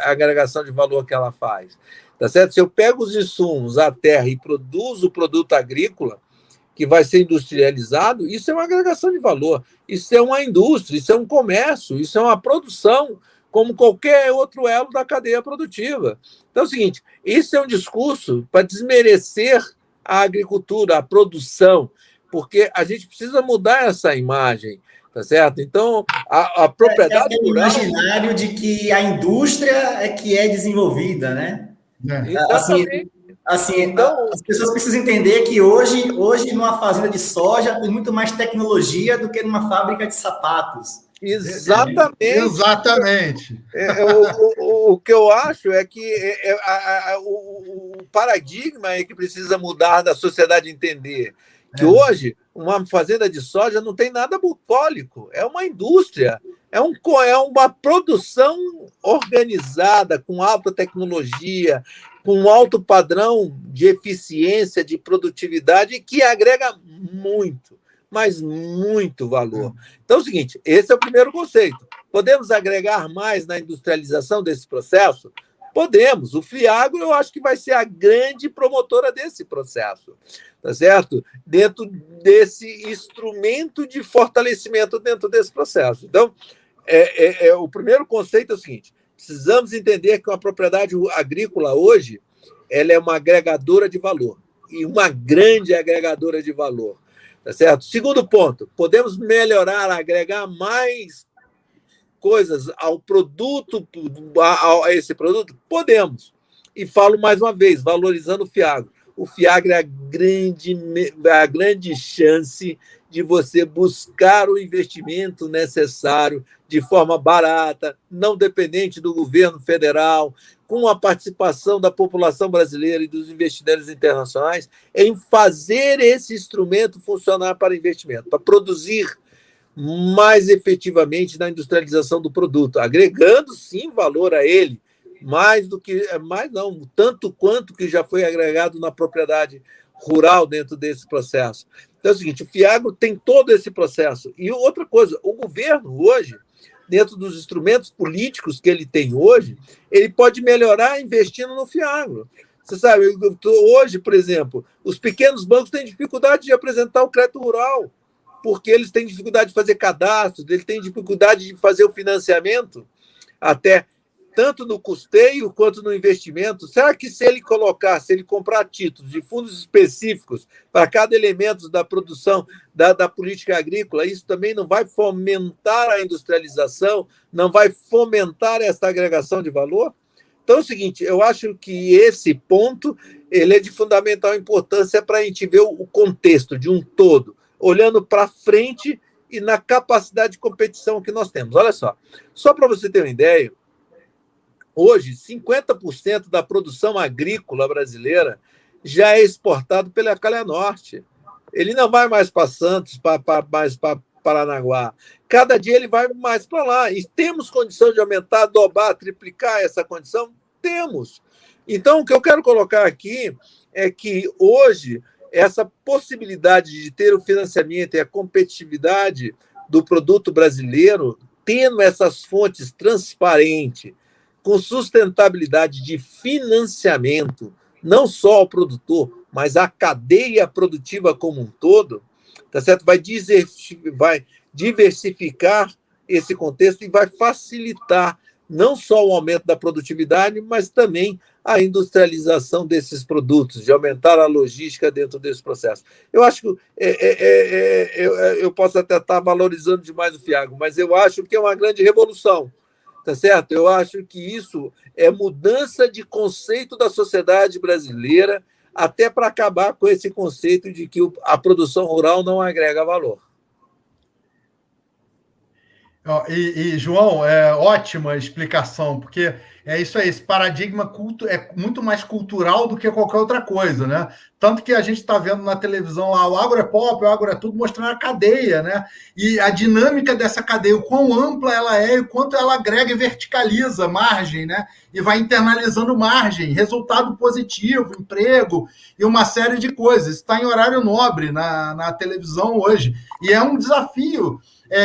agregação de valor que ela faz. Tá certo? Se eu pego os insumos, a terra, e produzo o produto agrícola, que vai ser industrializado, isso é uma agregação de valor. Isso é uma indústria, isso é um comércio, isso é uma produção, como qualquer outro elo da cadeia produtiva. Então é o seguinte, isso é um discurso para desmerecer a agricultura, a produção, porque a gente precisa mudar essa imagem. Tá certo? Então, a propriedade rural... É o imaginário de que a indústria é que é desenvolvida, né? Assim, então, as pessoas precisam entender que hoje, numa fazenda de soja, tem muito mais tecnologia do que numa fábrica de sapatos. Exatamente. O que eu acho é que o paradigma é que precisa mudar da sociedade entender. Que hoje, uma fazenda de soja não tem nada bucólico, é uma indústria, é uma produção organizada, com alta tecnologia, com alto padrão de eficiência, de produtividade, que agrega muito, mas muito valor. Então é o seguinte, esse é o primeiro conceito. Podemos agregar mais na industrialização desse processo? Podemos. O Fiagro, eu acho que vai ser a grande promotora desse processo, tá certo? Dentro desse instrumento de fortalecimento dentro desse processo. Então, o primeiro conceito é o seguinte, precisamos entender que uma propriedade agrícola hoje, ela é uma agregadora de valor, e uma grande agregadora de valor, tá certo? Segundo ponto, podemos melhorar, agregar mais coisas ao produto, a esse produto? Podemos. E falo mais uma vez, valorizando o Fiagro. O Fiagro é a grande chance de você buscar o investimento necessário de forma barata, não dependente do governo federal, com a participação da população brasileira e dos investidores internacionais, em fazer esse instrumento funcionar para investimento, para produzir mais efetivamente na industrialização do produto, agregando, sim, valor a ele, tanto quanto que já foi agregado na propriedade rural dentro desse processo. Então é o seguinte, o Fiagro tem todo esse processo. E outra coisa, o governo hoje, dentro dos instrumentos políticos que ele tem hoje, ele pode melhorar investindo no Fiagro. Você sabe, hoje, por exemplo, os pequenos bancos têm dificuldade de apresentar o crédito rural, porque eles têm dificuldade de fazer cadastro, eles têm dificuldade de fazer o financiamento, até tanto no custeio quanto no investimento. Será que se ele comprar títulos de fundos específicos para cada elemento da produção da política agrícola, isso também não vai fomentar a industrialização, não vai fomentar essa agregação de valor? Então é o seguinte, eu acho que esse ponto ele é de fundamental importância para a gente ver o contexto de um todo, olhando para frente e na capacidade de competição que nós temos. Olha só para você ter uma ideia, hoje 50% da produção agrícola brasileira já é exportado pela Calha Norte. Ele não vai mais para Santos, mais para Paranaguá. Cada dia ele vai mais para lá. E temos condição de aumentar, dobrar, triplicar essa condição? Temos. Então, o que eu quero colocar aqui é que hoje essa possibilidade de ter o financiamento e a competitividade do produto brasileiro, tendo essas fontes transparentes, com sustentabilidade de financiamento, não só ao produtor, mas à cadeia produtiva como um todo, tá certo? Vai diversificar esse contexto e vai facilitar não só o aumento da produtividade, mas também a industrialização desses produtos, de aumentar a logística dentro desse processo. Eu acho que eu posso até estar valorizando demais o Fiagro, mas eu acho que é uma grande revolução, tá certo? Eu acho que isso é mudança de conceito da sociedade brasileira, até para acabar com esse conceito de que a produção rural não agrega valor. João, é ótima explicação, porque é isso aí, esse paradigma é muito mais cultural do que qualquer outra coisa, né? Tanto que a gente está vendo na televisão lá, o agro é pop, o agro é tudo, mostrando a cadeia, né? E a dinâmica dessa cadeia, o quão ampla ela é e o quanto ela agrega e verticaliza margem, né? E vai internalizando margem, resultado positivo, emprego e uma série de coisas. Está em horário nobre na televisão hoje. E é um desafio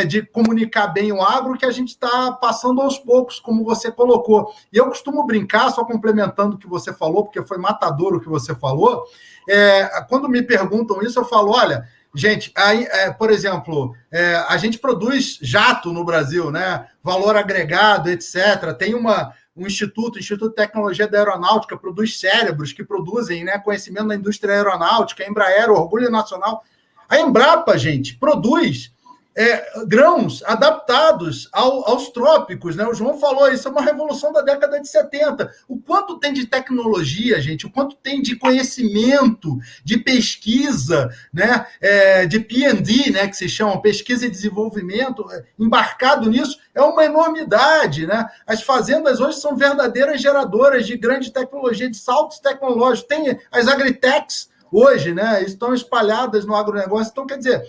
de comunicar bem o agro que a gente está passando aos poucos, como você colocou. E eu costumo brincar, só complementando o que você falou, porque foi matador o que você falou, quando me perguntam isso, eu falo, olha, gente, por exemplo, a gente produz jato no Brasil, né? Valor agregado, etc. Tem um Instituto de Tecnologia da Aeronáutica, produz cérebros que produzem, né, conhecimento da indústria aeronáutica, a Embraer, orgulho nacional. A Embrapa, gente, produz grãos adaptados aos trópicos, né? O João falou, isso é uma revolução da década de 70. O quanto tem de tecnologia, gente, o quanto tem de conhecimento, de pesquisa, né? De P&D, né? Que se chama pesquisa e desenvolvimento, embarcado nisso, é uma enormidade, né? As fazendas hoje são verdadeiras geradoras de grande tecnologia, de saltos tecnológicos. Tem as agritechs hoje, né? Estão espalhadas no agronegócio. Então, quer dizer,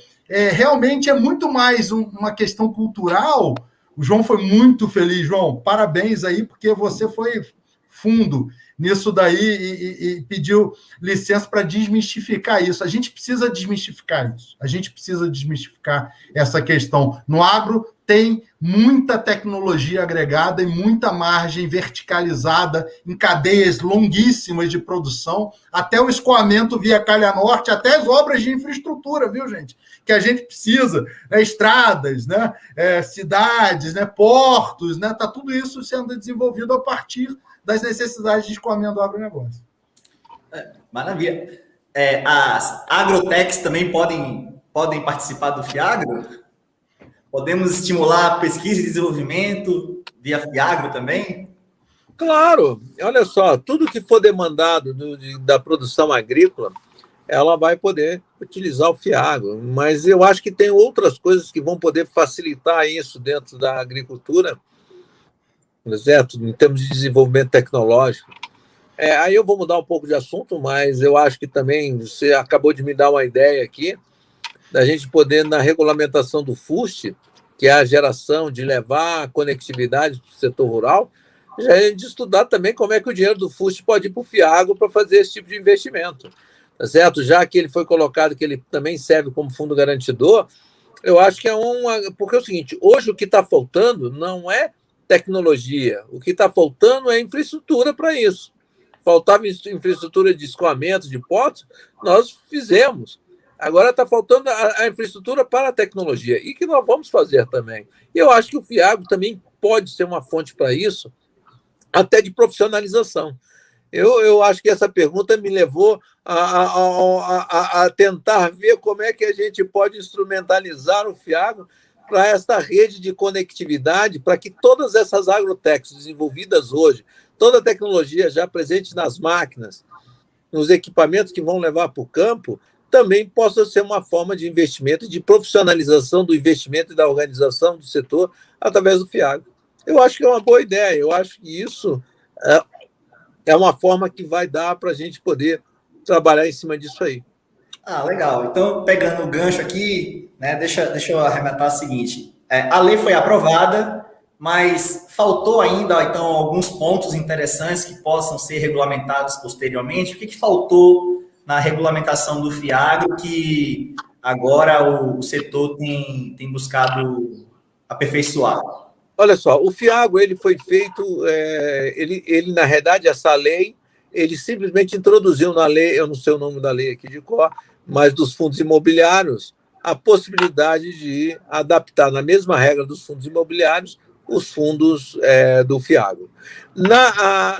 realmente é muito mais uma questão cultural. O João foi muito feliz, João. Parabéns aí, porque você foi fundo nisso daí e pediu licença para desmistificar isso. A gente precisa desmistificar isso. A gente precisa desmistificar essa questão. No agro tem muita tecnologia agregada e muita margem verticalizada em cadeias longuíssimas de produção, até o escoamento via Calha Norte, até as obras de infraestrutura, viu, gente? Que a gente precisa, né? Estradas, né? Cidades, né? Portos, né? Tá tudo isso sendo desenvolvido a partir das necessidades de escoamento do agronegócio. Maravilha. As agrotechs também podem participar do Fiagro? Podemos estimular a pesquisa e desenvolvimento via Fiagro também? Claro, olha só, tudo que for demandado da produção agrícola, ela vai poder utilizar o Fiagro, mas eu acho que tem outras coisas que vão poder facilitar isso dentro da agricultura, certo? Em termos de desenvolvimento tecnológico. Aí eu vou mudar um pouco de assunto, mas eu acho que também você acabou de me dar uma ideia aqui, da gente poder, na regulamentação do FUST, que é a geração de levar a conectividade para o setor rural, já é de estudar também como é que o dinheiro do FUST pode ir para o Fiagro para fazer esse tipo de investimento. Tá certo? Já que ele foi colocado, que ele também serve como fundo garantidor, eu acho que porque é o seguinte, hoje o que está faltando não é tecnologia, o que está faltando é infraestrutura para isso. Faltava infraestrutura de escoamento, de portos, nós fizemos. Agora está faltando a infraestrutura para a tecnologia, e que nós vamos fazer também. E eu acho que o Fiagro também pode ser uma fonte para isso, até de profissionalização. Eu acho que essa pergunta me levou a tentar ver como é que a gente pode instrumentalizar o Fiagro para essa rede de conectividade, para que todas essas agrotechs desenvolvidas hoje, toda a tecnologia já presente nas máquinas, nos equipamentos que vão levar para o campo, também possa ser uma forma de investimento, de profissionalização do investimento e da organização do setor através do Fiagro. Eu acho que é uma boa ideia, eu acho que isso é uma forma que vai dar para a gente poder trabalhar em cima disso aí. Legal. Então, pegando o gancho aqui, né, deixa eu arrematar o seguinte. A lei foi aprovada, mas faltou ainda, então, alguns pontos interessantes que possam ser regulamentados posteriormente. O que faltou na regulamentação do Fiagro que agora o setor tem buscado aperfeiçoar? Olha só, o Fiagro ele foi feito, ele na realidade, essa lei, ele simplesmente introduziu na lei, eu não sei o nome da lei aqui de cor, mas dos fundos imobiliários, a possibilidade de adaptar na mesma regra dos fundos imobiliários os fundos do Fiagro.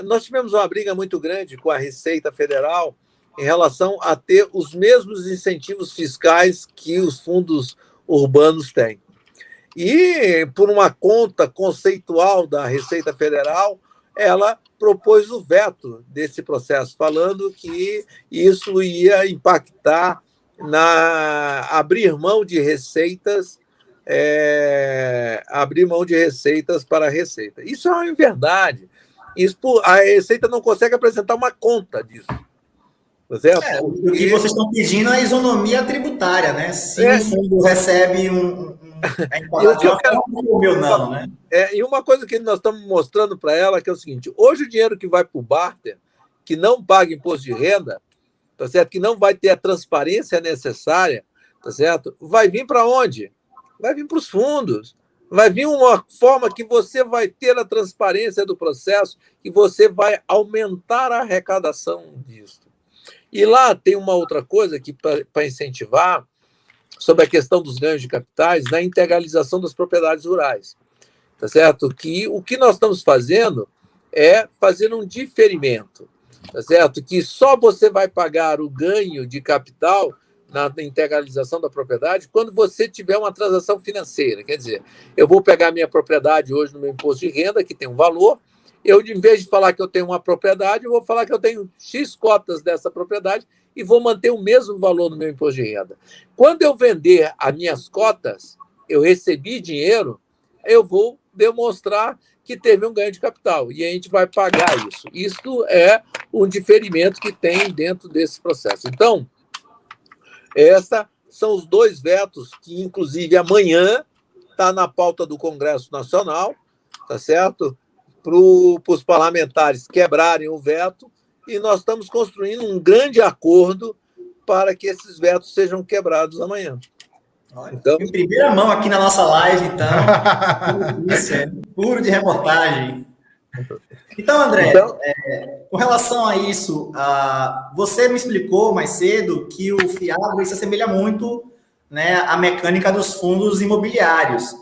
Nós tivemos uma briga muito grande com a Receita Federal em relação a ter os mesmos incentivos fiscais que os fundos urbanos têm. E, por uma conta conceitual da Receita Federal, ela propôs o veto desse processo, falando que isso ia impactar abrir mão de receitas para a Receita. Isso é uma verdade. A Receita não consegue apresentar uma conta disso. Tá certo? O que vocês estão pedindo é a isonomia tributária, né? Se o fundo recebe o meu não, né? E uma coisa que nós estamos mostrando para ela que é o seguinte: hoje o dinheiro que vai para o barter, que não paga imposto de renda, tá certo? Que não vai ter a transparência necessária, tá certo? Vai vir para onde? Vai vir para os fundos. Vai vir uma forma que você vai ter a transparência do processo e você vai aumentar a arrecadação disso. E lá tem uma outra coisa que para incentivar sobre a questão dos ganhos de capitais na integralização das propriedades rurais. Tá certo? Que o que nós estamos fazendo é fazer um diferimento. Tá certo? Que só você vai pagar o ganho de capital na integralização da propriedade quando você tiver uma transação financeira. Quer dizer, eu vou pegar minha propriedade hoje no meu imposto de renda, que tem um valor, em vez de falar que eu tenho uma propriedade, eu vou falar que eu tenho X cotas dessa propriedade e vou manter o mesmo valor no meu imposto de renda. Quando eu vender as minhas cotas, eu recebi dinheiro, eu vou demonstrar que teve um ganho de capital e a gente vai pagar isso. Isso é um diferimento que tem dentro desse processo. Então, esses são os dois vetos que, inclusive, amanhã está na pauta do Congresso Nacional, tá certo? Para os parlamentares quebrarem o veto, e nós estamos construindo um grande acordo para que esses vetos sejam quebrados amanhã. Então, em primeira mão aqui na nossa live, então, isso é puro de reportagem. Então, André, com relação a isso, você me explicou mais cedo que o Fiagro se assemelha muito, né, à mecânica dos fundos imobiliários,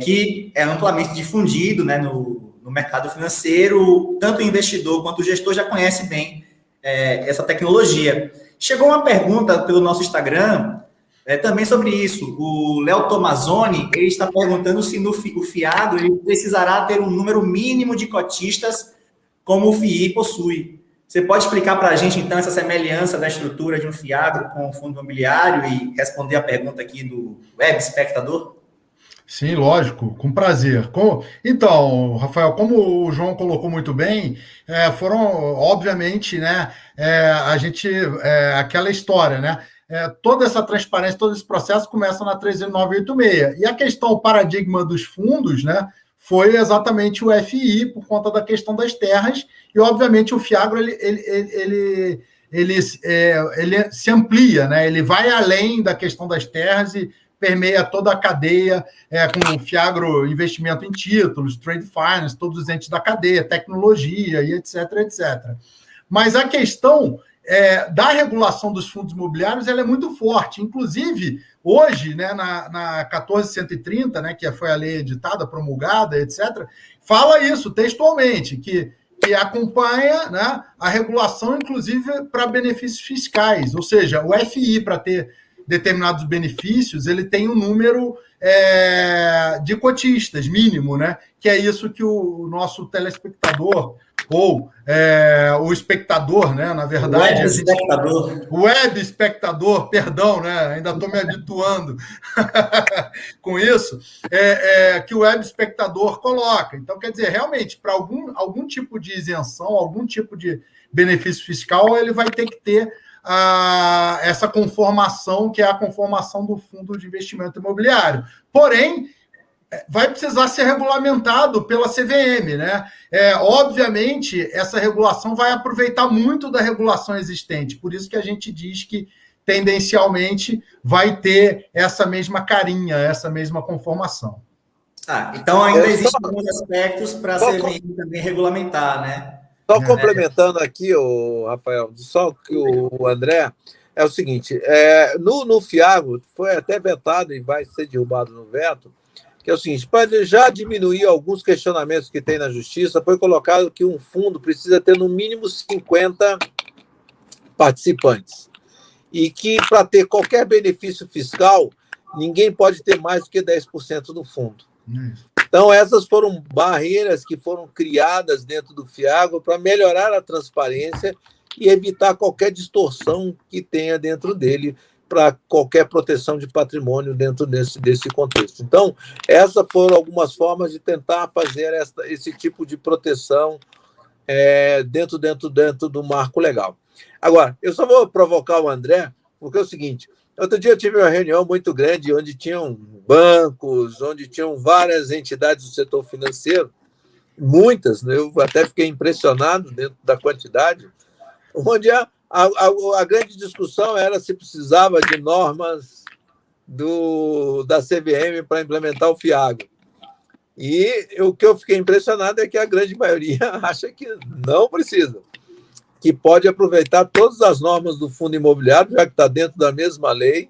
que é amplamente difundido, né, no mercado financeiro. Tanto o investidor quanto o gestor já conhece bem essa tecnologia. Chegou uma pergunta pelo nosso Instagram também sobre isso. O Léo Tomazoni, ele está perguntando se o Fiagro ele precisará ter um número mínimo de cotistas como o FII possui. Você pode explicar para a gente, então, essa semelhança da estrutura de um Fiagro com o fundo imobiliário e responder a pergunta aqui do web espectador? Sim, lógico, com prazer. Então, Rafael, como o João colocou muito bem, foram, obviamente, né, aquela história, né? Toda essa transparência, todo esse processo começa na 13986. E a questão, o paradigma dos fundos, né, foi exatamente o FI, por conta da questão das terras, e, obviamente, o Fiagro, ele se amplia, né? Ele vai além da questão das terras e permeia toda a cadeia, com o Fiagro investimento em títulos, trade finance, todos os entes da cadeia, tecnologia e etc, etc. Mas a questão da regulação dos fundos imobiliários ela é muito forte. Inclusive, hoje, né, na 14.130, né, que foi a lei editada, promulgada, etc., fala isso textualmente, que acompanha, né, a regulação, inclusive, para benefícios fiscais. Ou seja, o FI, para ter determinados benefícios, ele tem um número de cotistas mínimo, né? Que é isso que o nosso telespectador, ou o espectador, né? Na verdade. Web espectador, perdão, né? Ainda estou me habituando com isso, que o web espectador coloca. Então, quer dizer, realmente, para algum tipo de isenção, algum tipo de benefício fiscal, ele vai ter que ter essa conformação, que é a conformação do fundo de investimento imobiliário. Porém, vai precisar ser regulamentado pela CVM, né? Obviamente, essa regulação vai aproveitar muito da regulação existente, por isso que a gente diz que, tendencialmente, vai ter essa mesma carinha, essa mesma conformação. Então ainda existem alguns aspectos para a CVM também regulamentar, né? Só complementando aqui, Rafael, só que o André, é o seguinte, no Fiagro, foi até vetado e vai ser derrubado no veto, que é o seguinte: para já diminuir alguns questionamentos que tem na Justiça, foi colocado que um fundo precisa ter no mínimo 50 participantes. E que, para ter qualquer benefício fiscal, ninguém pode ter mais do que 10% do fundo. Então, essas foram barreiras que foram criadas dentro do FIAGRO para melhorar a transparência e evitar qualquer distorção que tenha dentro dele para qualquer proteção de patrimônio dentro desse contexto. Então, essas foram algumas formas de tentar fazer esse tipo de proteção dentro do marco legal. Agora, eu só vou provocar o André, porque é o seguinte: outro dia eu tive uma reunião muito grande onde tinham bancos, onde tinham várias entidades do setor financeiro, muitas, né? Eu até fiquei impressionado dentro da quantidade, onde a grande discussão era se precisava de normas da CVM para implementar o FIAGRO. E o que eu fiquei impressionado é que a grande maioria acha que não precisa, que pode aproveitar todas as normas do fundo imobiliário, já que está dentro da mesma lei,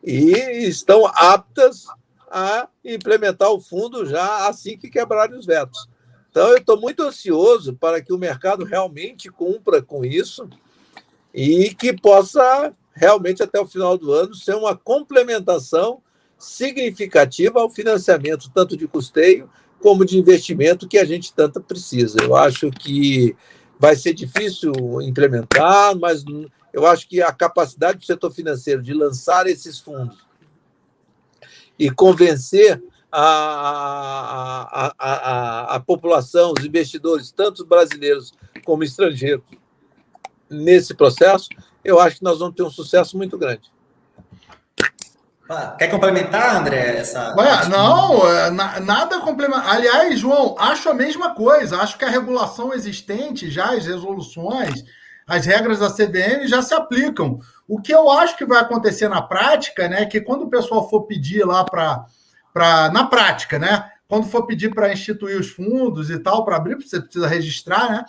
e estão aptas a implementar o fundo já assim que quebrarem os vetos. Então, eu estou muito ansioso para que o mercado realmente cumpra com isso e que possa realmente, até o final do ano, ser uma complementação significativa ao financiamento, tanto de custeio como de investimento, que a gente tanto precisa. Eu acho que vai ser difícil implementar, mas eu acho que a capacidade do setor financeiro de lançar esses fundos e convencer a população, os investidores, tanto brasileiros como estrangeiros, nesse processo, eu acho que nós vamos ter um sucesso muito grande. Quer complementar, André? Não, nada complementar. Aliás, João, acho a mesma coisa. Acho que a regulação existente, já as resoluções, as regras da CVM já se aplicam. O que eu acho que vai acontecer na prática, né, que quando o pessoal for pedir lá na prática, né, quando for pedir para instituir os fundos e tal, para abrir, você precisa registrar, né,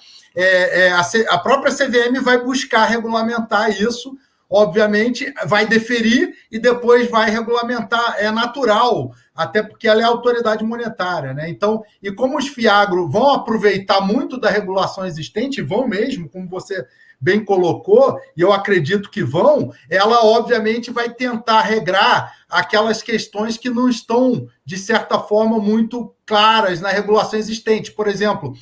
a própria CVM vai buscar regulamentar isso. Obviamente, vai deferir e depois vai regulamentar, é natural, até porque ela é a autoridade monetária, né? Então, e como os FIAGRO vão aproveitar muito da regulação existente, vão mesmo, como você bem colocou, e eu acredito que vão, ela obviamente vai tentar regrar aquelas questões que não estão, de certa forma, muito claras na regulação existente. Por exemplo,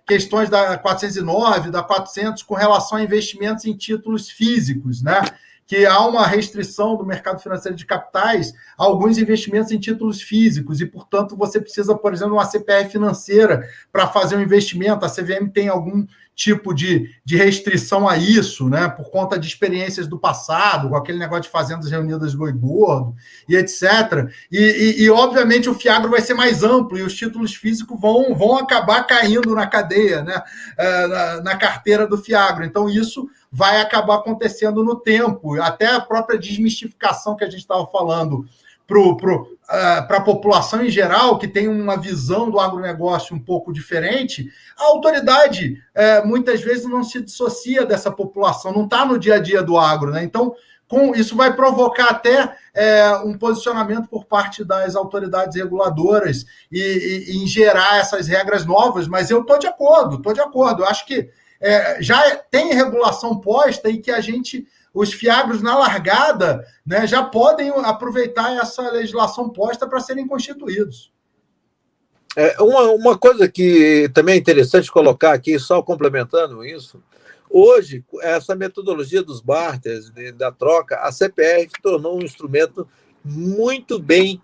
questões da 409, da 400, com relação a investimentos em títulos físicos, né? Que há uma restrição do mercado financeiro de capitais a alguns investimentos em títulos físicos e, portanto, você precisa, por exemplo, de uma CPF financeira para fazer um investimento. A CVM tem algum tipo de restrição a isso, né? Por conta de experiências do passado, com aquele negócio de fazendas reunidas boi gordo e etc. E, obviamente, o FIAGRO vai ser mais amplo e os títulos físicos vão acabar caindo na cadeia, né? Na carteira do FIAGRO. Então, isso vai acabar acontecendo no tempo. Até a própria desmistificação que a gente estava falando para a população em geral, que tem uma visão do agronegócio um pouco diferente, a autoridade muitas vezes não se dissocia dessa população, não está no dia a dia do agro, né? Então, isso vai provocar até um posicionamento por parte das autoridades reguladoras e em gerar essas regras novas, mas eu estou de acordo. Eu acho que já tem regulação posta e que os FIAGROs na largada, né, já podem aproveitar essa legislação posta para serem constituídos. Uma coisa que também é interessante colocar aqui, só complementando isso, hoje, essa metodologia dos barters, da troca, a CPR tornou um instrumento muito bem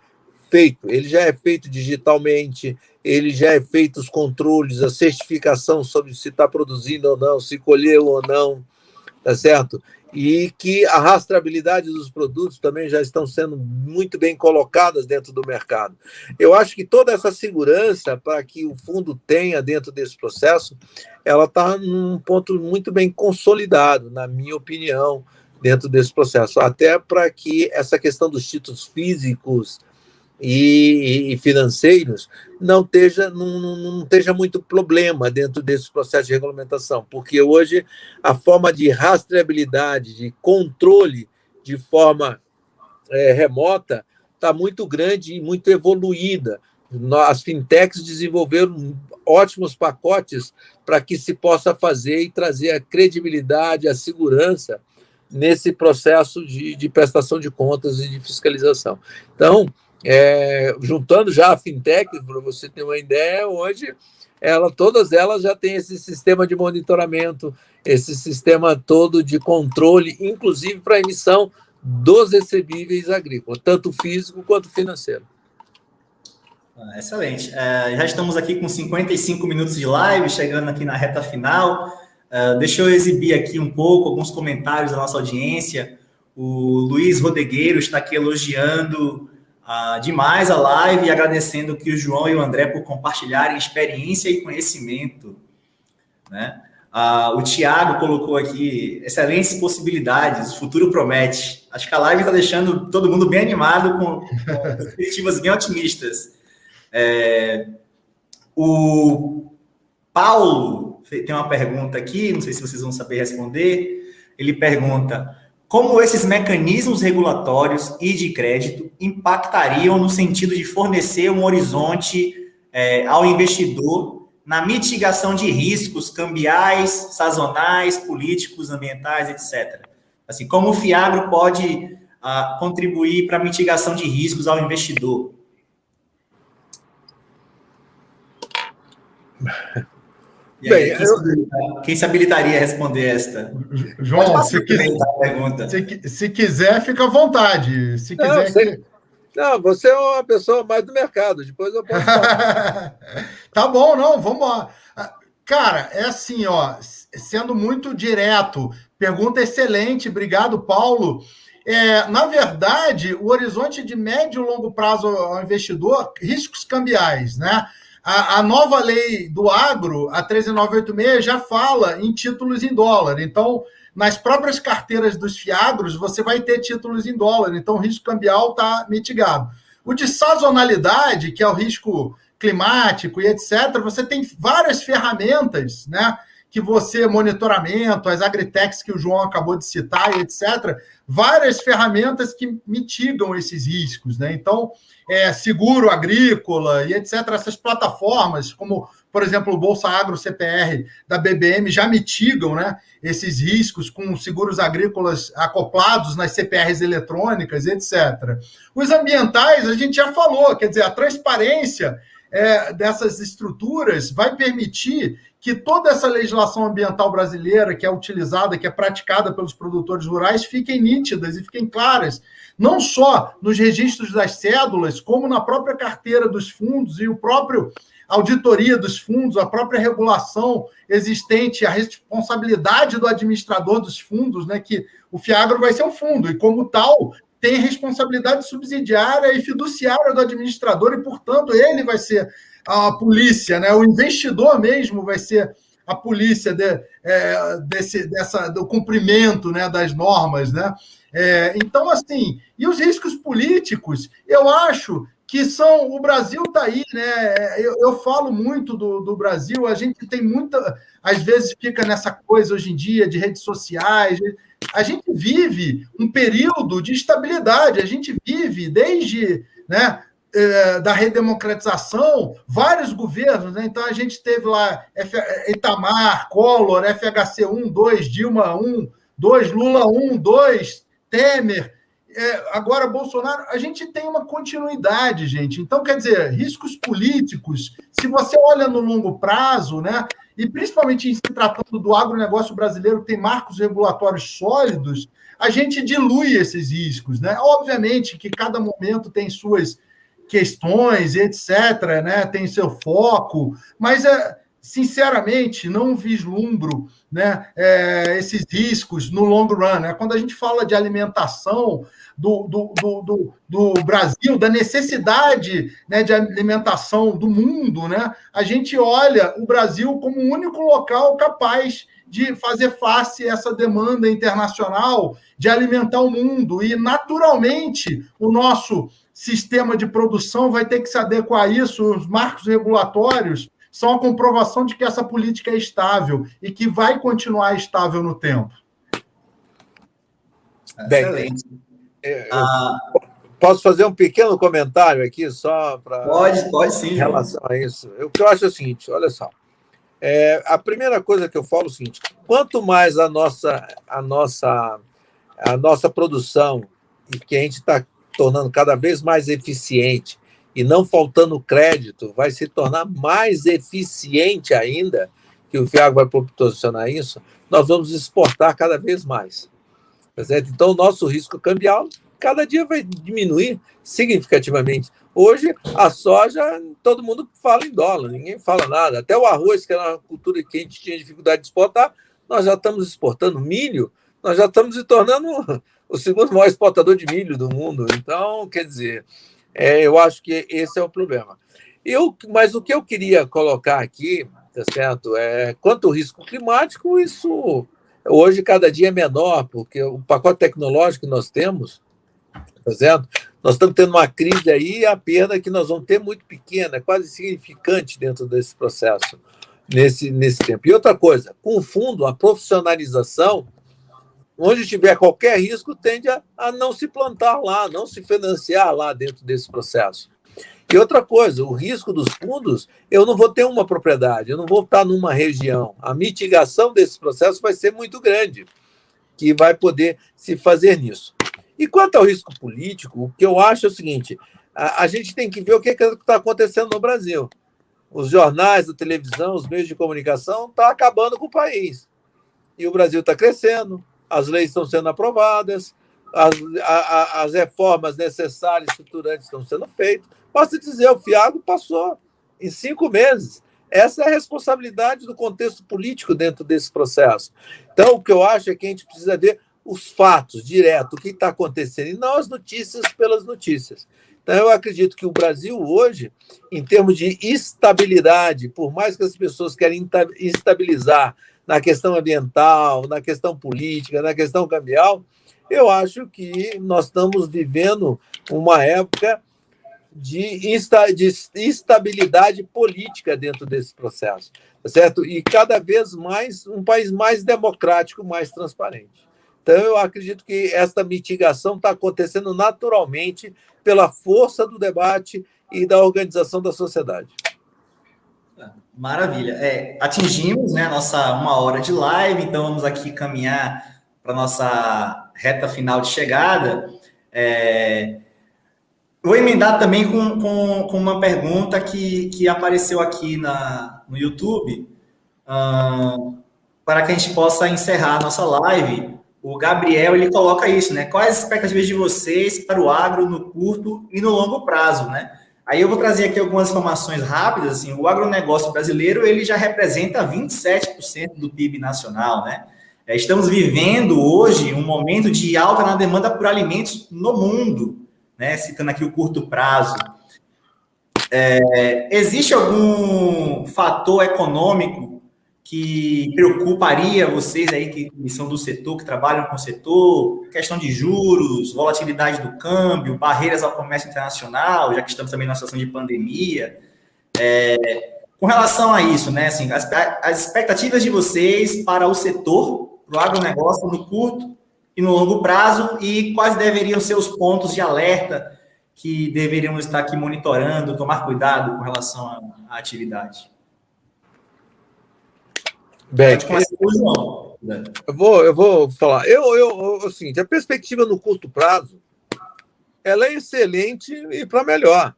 feito. Ele já é feito digitalmente, ele já é feito os controles, a certificação sobre se está produzindo ou não, se colheu ou não, tá certo? E que a rastreabilidade dos produtos também já estão sendo muito bem colocadas dentro do mercado. Eu acho que toda essa segurança para que o fundo tenha dentro desse processo, ela está num ponto muito bem consolidado, na minha opinião, dentro desse processo, até para que essa questão dos títulos físicos e financeiros não esteja muito problema dentro desse processo de regulamentação, porque hoje a forma de rastreabilidade, de controle de forma remota, está muito grande e muito evoluída. As fintechs desenvolveram ótimos pacotes para que se possa fazer e trazer a credibilidade, a segurança nesse processo de prestação de contas e de fiscalização. Então, juntando já a fintech, para você ter uma ideia, hoje todas elas já têm esse sistema de monitoramento, esse sistema todo de controle, inclusive para a emissão dos recebíveis agrícolas, tanto físico quanto financeiro. Excelente. Já estamos aqui com 55 minutos de live, chegando aqui na reta final. Deixa eu exibir aqui um pouco alguns comentários da nossa audiência. O Luiz Rodegueiro está aqui elogiando demais a live e agradecendo que o João e o André por compartilharem experiência e conhecimento, né? O Tiago colocou aqui excelentes possibilidades, o futuro promete. Acho que a live está deixando todo mundo bem animado, com perspectivas bem otimistas. O Paulo tem uma pergunta aqui, não sei se vocês vão saber responder. Ele pergunta: como esses mecanismos regulatórios e de crédito impactariam no sentido de fornecer um horizonte ao investidor na mitigação de riscos cambiais, sazonais, políticos, ambientais, etc. Assim, como o Fiagro pode contribuir para a mitigação de riscos ao investidor? E aí, quem se habilitaria a responder esta? João, se quiser, fica à vontade. Se quiser. Não, você é uma pessoa mais do mercado, depois eu posso falar. Tá bom, não, vamos lá. Cara, é assim, ó, sendo muito direto, pergunta excelente, obrigado, Paulo. Na verdade, o horizonte de médio e longo prazo ao investidor, riscos cambiais, né? A nova lei do agro, a 13986, já fala em títulos em dólar. Então, nas próprias carteiras dos fiagros, você vai ter títulos em dólar. Então, o risco cambial está mitigado. O de sazonalidade, que é o risco climático e etc., você tem várias ferramentas, né? Que você, monitoramento, as agritechs que o João acabou de citar e etc., várias ferramentas que mitigam esses riscos, né? Então, seguro agrícola e etc., essas plataformas, como, por exemplo, o Bolsa Agro CPR da BBM, já mitigam, né, esses riscos com seguros agrícolas acoplados nas CPRs eletrônicas, etc. Os ambientais, a gente já falou, quer dizer, a transparência dessas estruturas vai permitir que toda essa legislação ambiental brasileira que é utilizada, que é praticada pelos produtores rurais, fiquem nítidas e fiquem claras, não só nos registros das cédulas, como na própria carteira dos fundos e o próprio auditoria dos fundos, a própria regulação existente, a responsabilidade do administrador dos fundos, né, que o Fiagro vai ser um fundo, e como tal, tem responsabilidade subsidiária e fiduciária do administrador, e, portanto, ele vai ser a polícia, né? O investidor mesmo vai ser a polícia do cumprimento, né, das normas, né? Então, assim, e os riscos políticos, eu acho que o Brasil está aí, né? Eu falo muito do Brasil, a gente tem muita, às vezes fica nessa coisa hoje em dia de redes sociais, a gente vive um período de estabilidade, a gente vive desde, né, da redemocratização, vários governos, né? Então a gente teve lá Itamar, Collor, FHC 1, 2, Dilma 1, 2, Lula 1, 2, Temer, agora Bolsonaro. A gente tem uma continuidade, gente. Então, quer dizer, riscos políticos, se você olha no longo prazo, né? E principalmente em se tratando do agronegócio brasileiro, que tem marcos regulatórios sólidos, a gente dilui esses riscos, né? Obviamente que cada momento tem suas questões, etc., né? Tem seu foco, mas, sinceramente, não vislumbro, né, esses riscos no long run, né? Quando a gente fala de alimentação do Brasil, da necessidade, né, de alimentação do mundo, né, a gente olha o Brasil como o único local capaz de fazer face a essa demanda internacional de alimentar o mundo, e, naturalmente, o nosso sistema de produção vai ter que se adequar a isso. Os marcos regulatórios são a comprovação de que essa política é estável e que vai continuar estável no tempo. Excelente. Posso fazer um pequeno comentário aqui só para... Pode sim, em relação a isso. O que eu acho é o seguinte, olha só. A primeira coisa que eu falo é o seguinte: quanto mais a nossa produção, e que a gente está tornando cada vez mais eficiente e não faltando crédito, vai se tornar mais eficiente ainda, que o Fiagro vai proporcionar isso, nós vamos exportar cada vez mais. Tá certo? Então, o nosso risco cambial cada dia vai diminuir significativamente. Hoje, a soja, todo mundo fala em dólar, ninguém fala nada. Até o arroz, que era uma cultura que a gente tinha dificuldade de exportar, nós já estamos exportando milho, nós já estamos se tornando o segundo maior exportador de milho do mundo. Então, quer dizer, eu acho que esse é o problema. Mas o que eu queria colocar aqui, tá certo? Quanto ao risco climático, isso hoje cada dia é menor, porque o pacote tecnológico que nós temos, tá certo? Nós estamos tendo uma crise aí, e a perda que nós vamos ter é muito pequena, é quase insignificante dentro desse processo, nesse tempo. E outra coisa, com o fundo, a profissionalização, onde tiver qualquer risco, tende a não se plantar lá, não se financiar lá dentro desse processo. E outra coisa, o risco dos fundos, eu não vou ter uma propriedade, eu não vou estar numa região. A mitigação desse processo vai ser muito grande, que vai poder se fazer nisso. E quanto ao risco político, o que eu acho é o seguinte: a gente tem que ver o que está acontecendo no Brasil. Os jornais, a televisão, os meios de comunicação estão acabando com o país. E o Brasil está crescendo, as leis estão sendo aprovadas, as reformas necessárias, estruturantes estão sendo feitas. Posso dizer, o Fiagro passou em 5 meses. Essa é a responsabilidade do contexto político dentro desse processo. Então, o que eu acho é que a gente precisa ver os fatos direto, o que está acontecendo, e não as notícias pelas notícias. Então, eu acredito que o Brasil hoje, em termos de estabilidade, por mais que as pessoas querem estabilizar na questão ambiental, na questão política, na questão cambial, eu acho que nós estamos vivendo uma época de instabilidade política dentro desse processo, tá certo? E cada vez mais um país mais democrático, mais transparente. Então, eu acredito que esta mitigação está acontecendo naturalmente pela força do debate e da organização da sociedade. Maravilha. Atingimos, né, a nossa 1 hora de live, então vamos aqui caminhar para a nossa reta final de chegada. Vou emendar também com uma pergunta que apareceu aqui no YouTube, para que a gente possa encerrar a nossa live. O Gabriel, ele coloca isso, né? Quais as expectativas de vocês para o agro no curto e no longo prazo, né? Aí eu vou trazer aqui algumas informações rápidas, assim, o agronegócio brasileiro, ele já representa 27% do PIB nacional, né? Estamos vivendo hoje um momento de alta na demanda por alimentos no mundo, né? Citando aqui o curto prazo. Existe algum fator econômico que preocuparia vocês aí que são do setor, que trabalham com o setor, questão de juros, volatilidade do câmbio, barreiras ao comércio internacional, já que estamos também numa situação de pandemia? Com relação a isso, né, assim, as expectativas de vocês para o setor, para o agronegócio no curto e no longo prazo, e quais deveriam ser os pontos de alerta que deveríamos estar aqui monitorando, tomar cuidado com relação à atividade? Bem, eu vou falar. Assim, a perspectiva no curto prazo, ela é excelente e para melhor,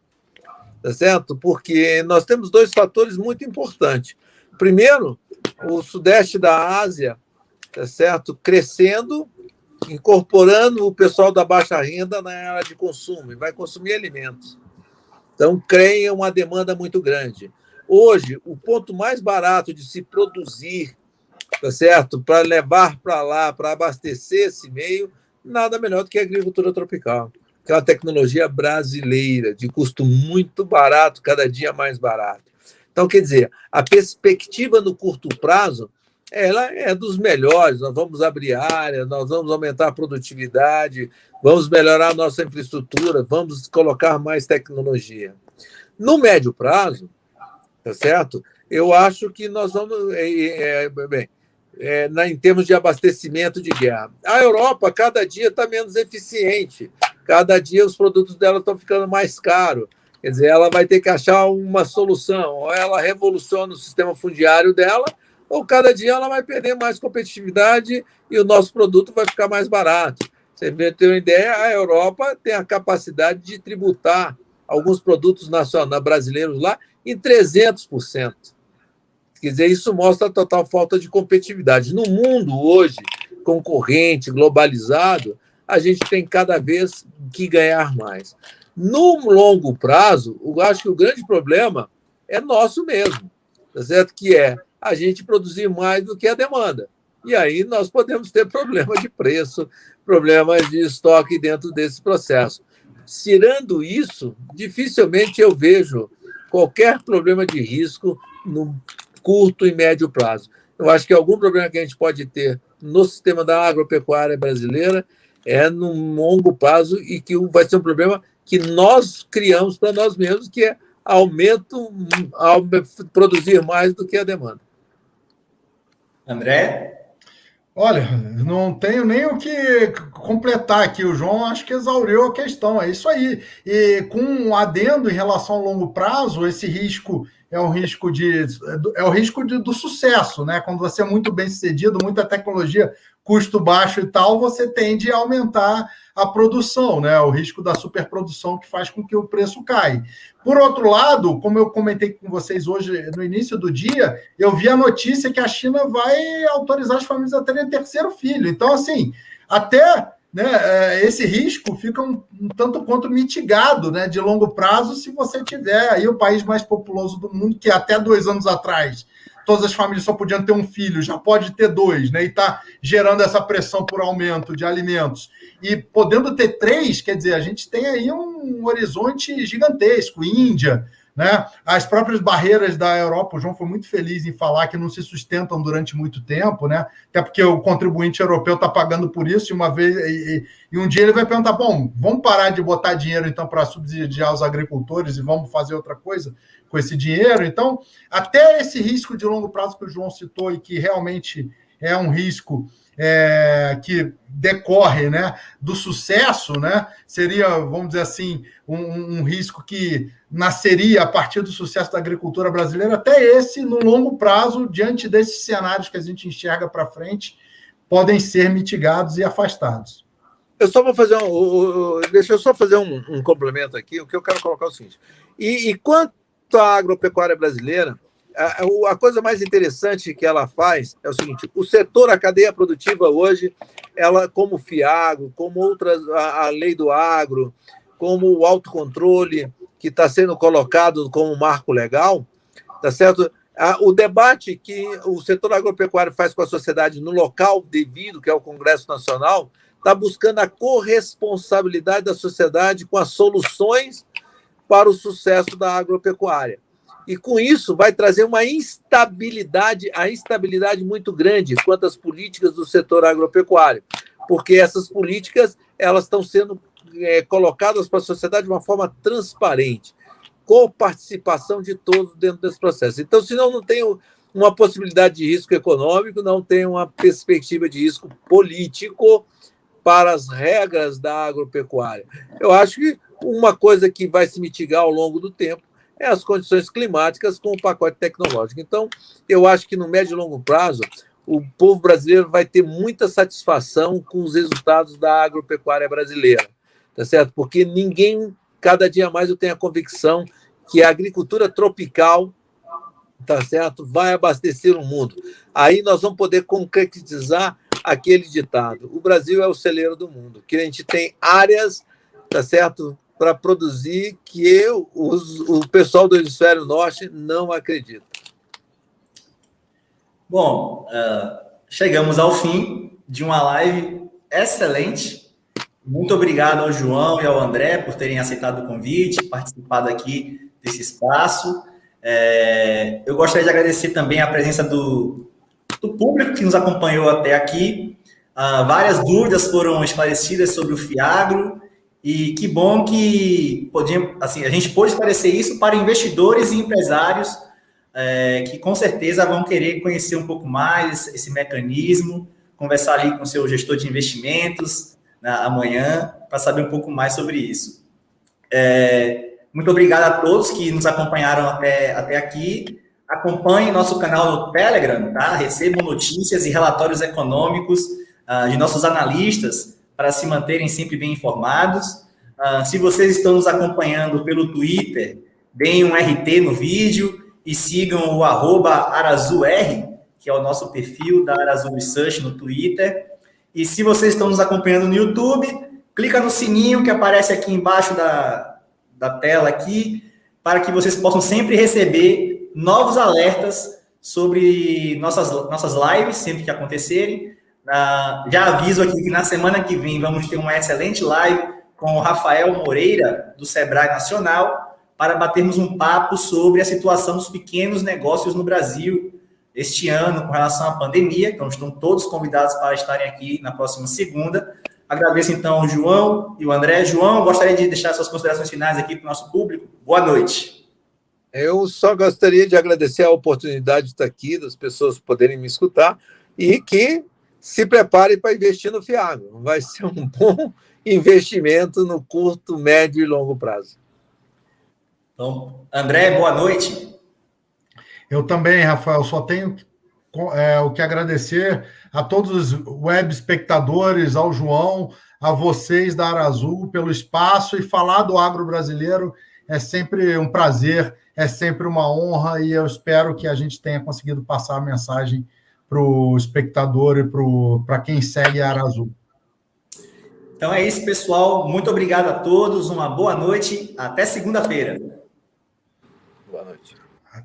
tá certo? Porque nós temos 2 fatores muito importantes. Primeiro, o sudeste da Ásia, tá certo? Crescendo, incorporando o pessoal da baixa renda na área de consumo, e vai consumir alimentos. Então, cria uma demanda muito grande. Hoje, o ponto mais barato de se produzir, tá certo? Para levar para lá, para abastecer esse meio, nada melhor do que a agricultura tropical. Aquela tecnologia brasileira, de custo muito barato, cada dia mais barato. Então, quer dizer, a perspectiva no curto prazo, ela é dos melhores. Nós vamos abrir área, nós vamos aumentar a produtividade, vamos melhorar a nossa infraestrutura, vamos colocar mais tecnologia. No médio prazo, tá certo? Eu acho que nós vamos, em termos de abastecimento de guerra, a Europa cada dia está menos eficiente. cada dia os produtos dela estão ficando mais caros. Quer dizer, ela vai ter que achar uma solução. Ou ela revoluciona o sistema fundiário dela, ou cada dia ela vai perder mais competitividade e o nosso produto vai ficar mais barato. Você ter uma ideia, a Europa tem a capacidade de tributar alguns produtos nacionais brasileiros lá em 300%. Quer dizer, isso mostra a total falta de competitividade. No mundo hoje, concorrente, globalizado, a gente tem cada vez que ganhar mais. No longo prazo, eu acho que o grande problema é nosso mesmo, tá certo? Que é a gente produzir mais do que a demanda. E aí nós podemos ter problema de preço, problemas de estoque dentro desse processo. Tirando isso, dificilmente eu vejo qualquer problema de risco no curto e médio prazo. Eu acho que algum problema que a gente pode ter no sistema da agropecuária brasileira é no longo prazo e que vai ser um problema que nós criamos para nós mesmos, que é produzir mais do que a demanda. André? Olha, não tenho nem o que completar aqui. O João acho que exauriu a questão. É isso aí. E com um adendo em relação ao longo prazo, esse risco é o risco do sucesso, né? Quando você é muito bem sucedido, muita tecnologia, custo baixo e tal, você tende a aumentar a produção, né? O risco da superprodução que faz com que o preço caia. Por outro lado, como eu comentei com vocês hoje, no início do dia, eu vi a notícia que a China vai autorizar as famílias a terem terceiro filho. Então, assim, até, né, esse risco fica um tanto quanto mitigado, né, de longo prazo, se você tiver aí o país mais populoso do mundo, que até 2 anos atrás todas as famílias só podiam ter um filho, já pode ter 2, né? E está gerando essa pressão por aumento de alimentos. E podendo ter 3, quer dizer, a gente tem aí um horizonte gigantesco, Índia, né? As próprias barreiras da Europa, o João foi muito feliz em falar que não se sustentam durante muito tempo, né? Até porque o contribuinte europeu está pagando por isso, e um dia ele vai perguntar, bom, vamos parar de botar dinheiro então para subsidiar os agricultores e vamos fazer outra coisa com esse dinheiro. Então, até esse risco de longo prazo que o João citou e que realmente é um risco que decorre, né, do sucesso, né, seria, vamos dizer assim, um risco que nasceria a partir do sucesso da agricultura brasileira, até esse, no longo prazo, diante desses cenários que a gente enxerga para frente, podem ser mitigados e afastados. Eu só vou fazer deixa eu só fazer um complemento aqui. O que eu quero colocar é o seguinte: e quanto à agropecuária brasileira, a coisa mais interessante que ela faz é o seguinte: o setor, a cadeia produtiva hoje, ela, como o FIAGRO, como outras, a lei do agro, como o autocontrole, que está sendo colocado como marco legal, tá certo? O debate que o setor agropecuário faz com a sociedade no local devido, que é o Congresso Nacional, está buscando a corresponsabilidade da sociedade com as soluções para o sucesso da agropecuária. E, com isso, vai trazer uma instabilidade muito grande quanto às políticas do setor agropecuário, porque essas políticas elas estão sendo colocadas para a sociedade de uma forma transparente, com participação de todos dentro desse processo. Então, senão não tem uma possibilidade de risco econômico, não tem uma perspectiva de risco político para as regras da agropecuária. Eu acho que uma coisa que vai se mitigar ao longo do tempo é as condições climáticas com o pacote tecnológico. Então, eu acho que no médio e longo prazo, o povo brasileiro vai ter muita satisfação com os resultados da agropecuária brasileira, tá certo? Porque cada dia mais eu tenho a convicção que a agricultura tropical, tá certo, vai abastecer o mundo. Aí nós vamos poder concretizar aquele ditado: o Brasil é o celeiro do mundo, que a gente tem áreas, tá certo, para produzir que o pessoal do hemisfério norte não acredita. Bom, chegamos ao fim de uma live excelente. Muito obrigado ao João e ao André por terem aceitado o convite, participado aqui desse espaço. Eu gostaria de agradecer também a presença do público que nos acompanhou até aqui. Várias dúvidas foram esclarecidas sobre o FIAGRO e que bom que a gente pôde esclarecer isso para investidores e empresários que com certeza vão querer conhecer um pouco mais esse mecanismo, conversar ali com o seu gestor de investimentos, amanhã para saber um pouco mais sobre isso. Muito obrigado a todos que nos acompanharam até aqui. Acompanhe nosso canal no Telegram, tá? Recebam notícias e relatórios econômicos de nossos analistas para se manterem sempre bem informados. Se vocês estão nos acompanhando pelo Twitter, deem um RT no vídeo e sigam o @arazur, que é o nosso perfil da Arazur Research no Twitter. E se vocês estão nos acompanhando no YouTube, clica no sininho que aparece aqui embaixo da tela aqui, para que vocês possam sempre receber novos alertas sobre nossas lives, sempre que acontecerem. Já aviso aqui que na semana que vem vamos ter uma excelente live com o Rafael Moreira, do Sebrae Nacional, para batermos um papo sobre a situação dos pequenos negócios no Brasil este ano com relação à pandemia. Então, estão todos convidados para estarem aqui na próxima segunda. Agradeço, então, o João e o André. João, gostaria de deixar suas considerações finais aqui para o nosso público. Boa noite. Eu só gostaria de agradecer a oportunidade de estar aqui, das pessoas poderem me escutar, e que se preparem para investir no Fiagro. Vai ser um bom investimento no curto, médio e longo prazo. Então, André, boa noite. Eu também, Rafael, só tenho o que agradecer a todos os web espectadores, ao João, a vocês da Arazur pelo espaço, e falar do agro brasileiro é sempre um prazer, é sempre uma honra, e eu espero que a gente tenha conseguido passar a mensagem para o espectador e para quem segue a Arazur. Então é isso, pessoal. Muito obrigado a todos, uma boa noite, até segunda-feira. Boa noite.